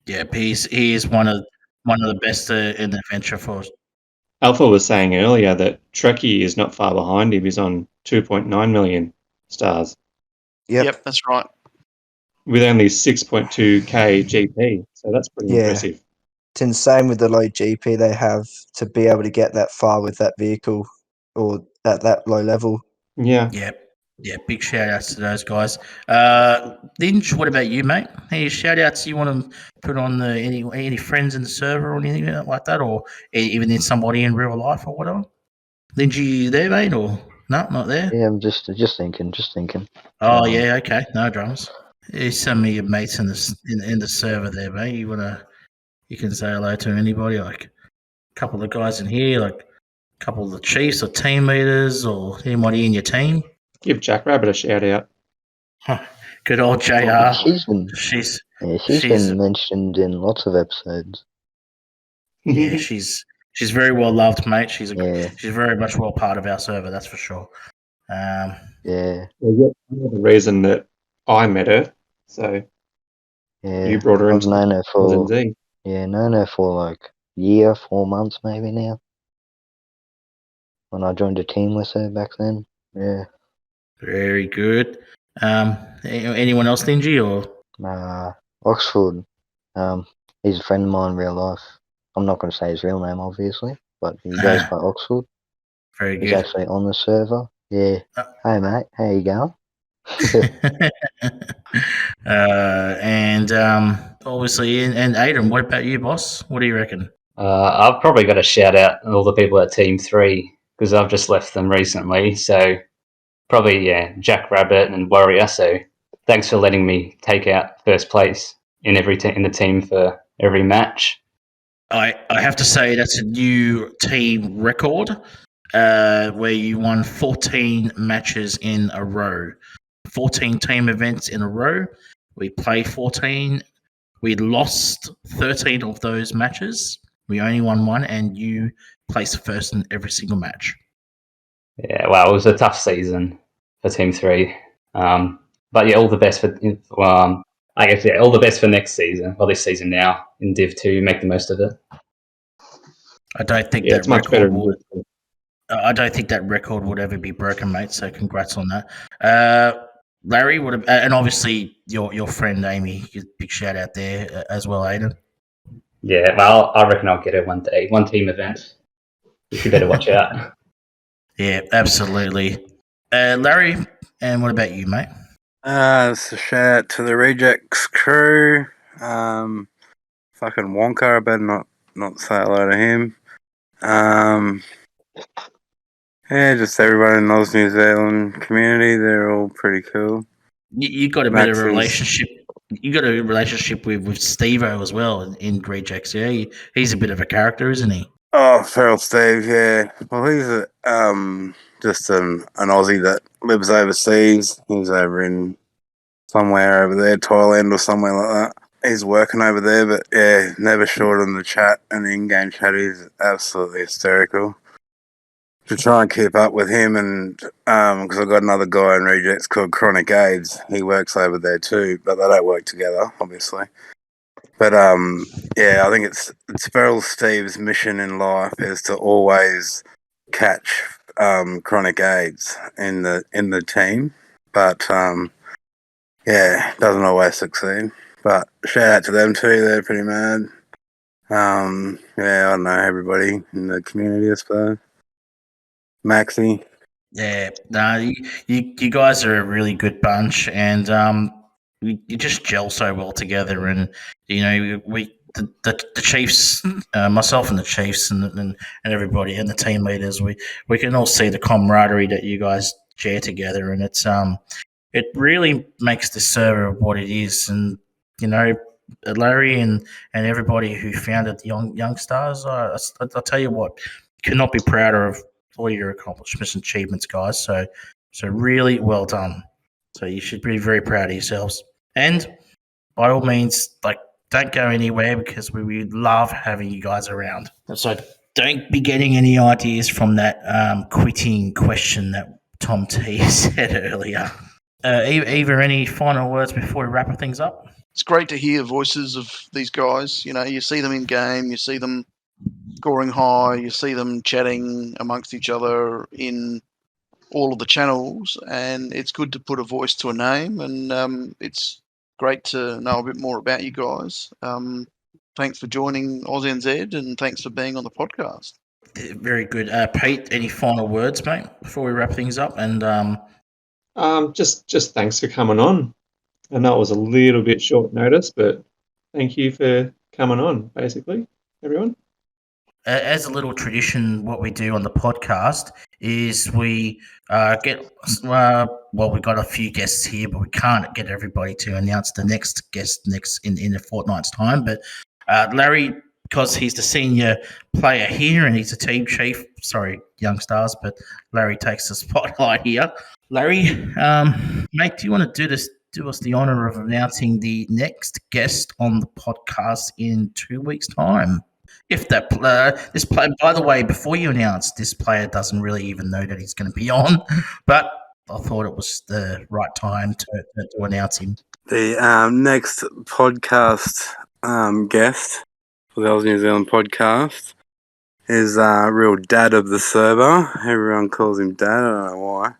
S1: Yeah, he is one of the best in the adventure force.
S2: Alpha was saying earlier that Trekkie is not far behind him. He's on 2.9 million stars
S8: Yep.
S3: That's right.
S2: with only 6.2k GP. So that's pretty impressive.
S8: It's insane with the low GP they have to be able to get that far with that vehicle or at that low level.
S2: Yeah.
S1: Yeah, big shout outs to those guys. Lynch, what about you, mate? Any shout outs you want to put on any friends in the server or anything like that, or even in somebody in real life or whatever? Lynch, you there, mate, or no, not there?
S10: Yeah, I'm just thinking.
S1: Oh yeah, okay, no dramas. Here's some of your mates in the server there, mate. You can say hello to anybody, like a couple of guys in here, like a couple of the chiefs or team leaders or anybody in your team.
S2: Give Jackrabbit a shout out.
S1: Good old JR.
S10: Oh, she's been mentioned in lots of episodes.
S1: Yeah, she's very well loved, mate. She's very much well part of our server, that's for sure.
S10: Yeah.
S2: Well, you're the reason that I met her. So you brought her into
S10: known her for
S2: AUSNZ.
S10: known her for like a year, 4 months maybe now. When I joined a team with her back then. Yeah.
S1: Very good. Anyone else, Dingy, or?
S10: Oxford. He's a friend of mine in real life. I'm not going to say his real name, obviously, but he goes by Oxford.
S1: Very good.
S10: He's actually on the server. Yeah. Hey, mate. How you going?
S1: And obviously, and Aidan, what about you, boss? What do you reckon?
S9: I've probably got to shout out all the people at Team 3 because I've just left them recently. So probably, Jack Rabbit and Warrior. So thanks for letting me take out first place in in the team for every match.
S1: I have to say that's a new team record where you won 14 matches in a row. 14 team events in a row. We played 14. We lost 13 of those matches. We only won one, and you placed first in every single match.
S9: Yeah, well, it was a tough season for Team 3. But yeah, all the best for, I guess, all the best for next season, or this season now, in Div 2, make the most of it.
S1: I don't think
S2: it's much better.
S1: I don't think that record would ever be broken, mate. So congrats on that. Larry would have, and obviously your friend Amy, big shout out there as well, Aidan.
S9: Yeah, well, I reckon I'll get her one day, one team event. You better watch out.
S1: Yeah, absolutely. Larry, and what about you, mate?
S6: It's a shout out to the Rejects crew. Fucking Wonka, I better not say hello to him. Yeah, just everyone in the Oz New Zealand community, they're all pretty cool.
S1: You got a bit of a relationship. You got a relationship with Steve-O as well in Rejects, yeah? He's a bit of a character, isn't he?
S6: Oh, Feral Steve, yeah. Well, he's just an Aussie that lives overseas. He's over in somewhere over there, Thailand or somewhere like that. He's working over there, but yeah, never short on the chat and the in-game chat. He's absolutely hysterical. To try and keep up with him, and because I've got another guy in Rejects called Chronic AIDS. He works over there too, but they don't work together, obviously. But yeah, I think it's Feral Steve's mission in life is to always catch chronic AIDS in the team, but yeah, doesn't always succeed. But shout out to them too; they're pretty mad. Yeah, I don't know everybody in the community, I suppose. Maxie.
S1: Yeah, no, you guys are a really good bunch, and you just gel so well together. And you know, the Chiefs, myself and the Chiefs, and everybody, and the team leaders, we can all see the camaraderie that you guys share together, and it really makes the server what it is. And you know, Larry and everybody who founded the Youngstars, I'll tell you what, could not be prouder of all your accomplishments and achievements, guys. So really well done. So you should be very proud of yourselves. And by all means, like don't go anywhere because we love having you guys around. So don't be getting any ideas from that quitting question that Tom T said earlier. Eva, any final words before we wrap things up?
S3: It's great to hear voices of these guys. You know, you see them in game, you see them scoring high, you see them chatting amongst each other in all of the channels, and it's good to put a voice to a name, and it's great to know a bit more about you guys. Thanks for joining AUSNZ, and thanks for being on the podcast.
S1: Very good. Pete, any final words, mate, before we wrap things up? And
S2: just thanks for coming on. I know it was a little bit short notice, but thank you for coming on, basically, everyone.
S1: As a little tradition, what we do on the podcast is we get we've got a few guests here, but we can't get everybody to announce the next guest in a fortnight's time. But Larry, because he's the senior player here and he's a team chief, sorry, Youngstars, but Larry takes the spotlight here. Larry, mate, do you want to do us the honour of announcing the next guest on the podcast in 2 weeks' time? If that this player, by the way, before you announce, this player doesn't really even know that he's going to be on, but I thought it was the right time to announce him.
S6: The next podcast guest for the Aussie New Zealand podcast is real dad of the server. Everyone calls him dad. I don't know why,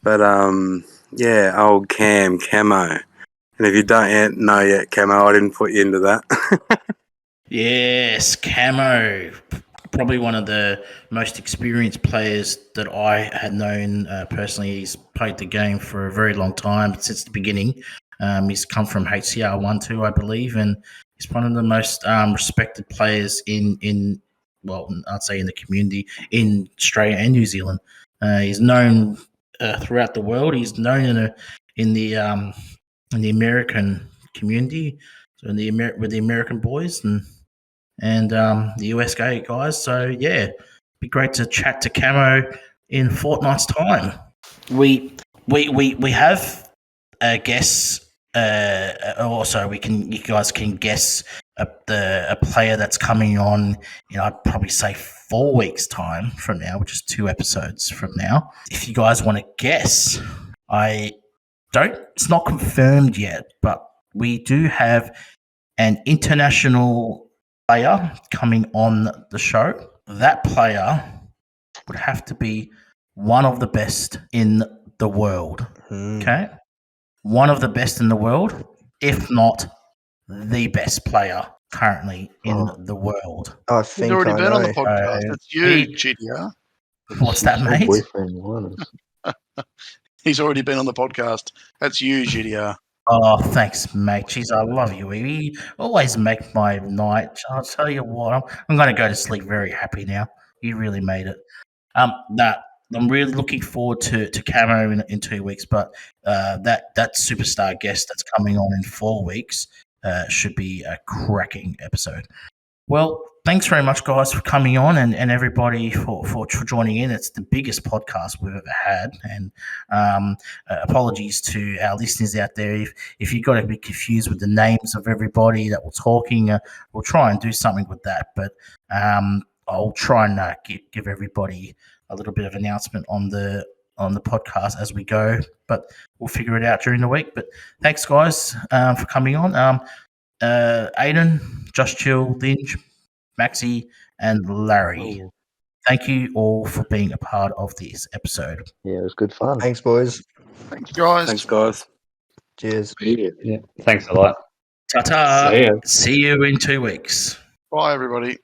S6: but yeah, old Camo. And if you don't yet know yet, Camo, I didn't put you into that.
S1: Yes, Camo, probably one of the most experienced players that I had known personally. He's played the game for a very long time, since the beginning. He's come from HCR 1-2, I believe, and he's one of the most respected players in I'd say in the community in Australia and New Zealand. He's known throughout the world. He's known in the American community, so with the American boys and the US guys. So yeah, it'd be great to chat to Camo in a fortnight's time. We have guests. Also, you guys can guess a player that's coming on. I'd probably say 4 weeks' time from now, which is 2 episodes from now. If you guys want to guess, it's not confirmed yet, but we do have an international player coming on the show. That player would have to be one of the best in the world. Okay? One of the best in the world, if not the best player currently in the world.
S8: I
S3: He's
S8: think
S3: already
S8: I
S3: been on the
S8: know.
S3: podcast. That's you, GDR.
S1: What's that,
S10: Your
S1: mate?
S10: boyfriend won us.
S3: He's already been on the podcast. That's you, GDR.
S1: Oh, thanks, mate. Jeez, I love you. You always make my night. I'll tell you what, I'm going to go to sleep very happy now. You really made it. I'm really looking forward to Camo in 2 weeks, but that superstar guest that's coming on in 4 weeks should be a cracking episode. Well, thanks very much, guys, for coming on and everybody for joining in. It's the biggest podcast we've ever had. And apologies to our listeners out there. If you got a bit confused with the names of everybody that we're talking, we'll try and do something with that. But I'll try and give everybody a little bit of announcement on the podcast as we go. But we'll figure it out during the week. But thanks, guys, for coming on. Aiden, Just Chill, Linge, Maxi, and Larry. Thank you all for being a part of this episode.
S10: Yeah, it was good fun.
S8: Thanks, boys.
S3: Thanks, guys.
S6: Thanks, guys.
S8: Cheers.
S9: Yeah, thanks a lot.
S1: Ta-ta.
S2: See ya.
S1: See you in 2 weeks.
S3: Bye, everybody.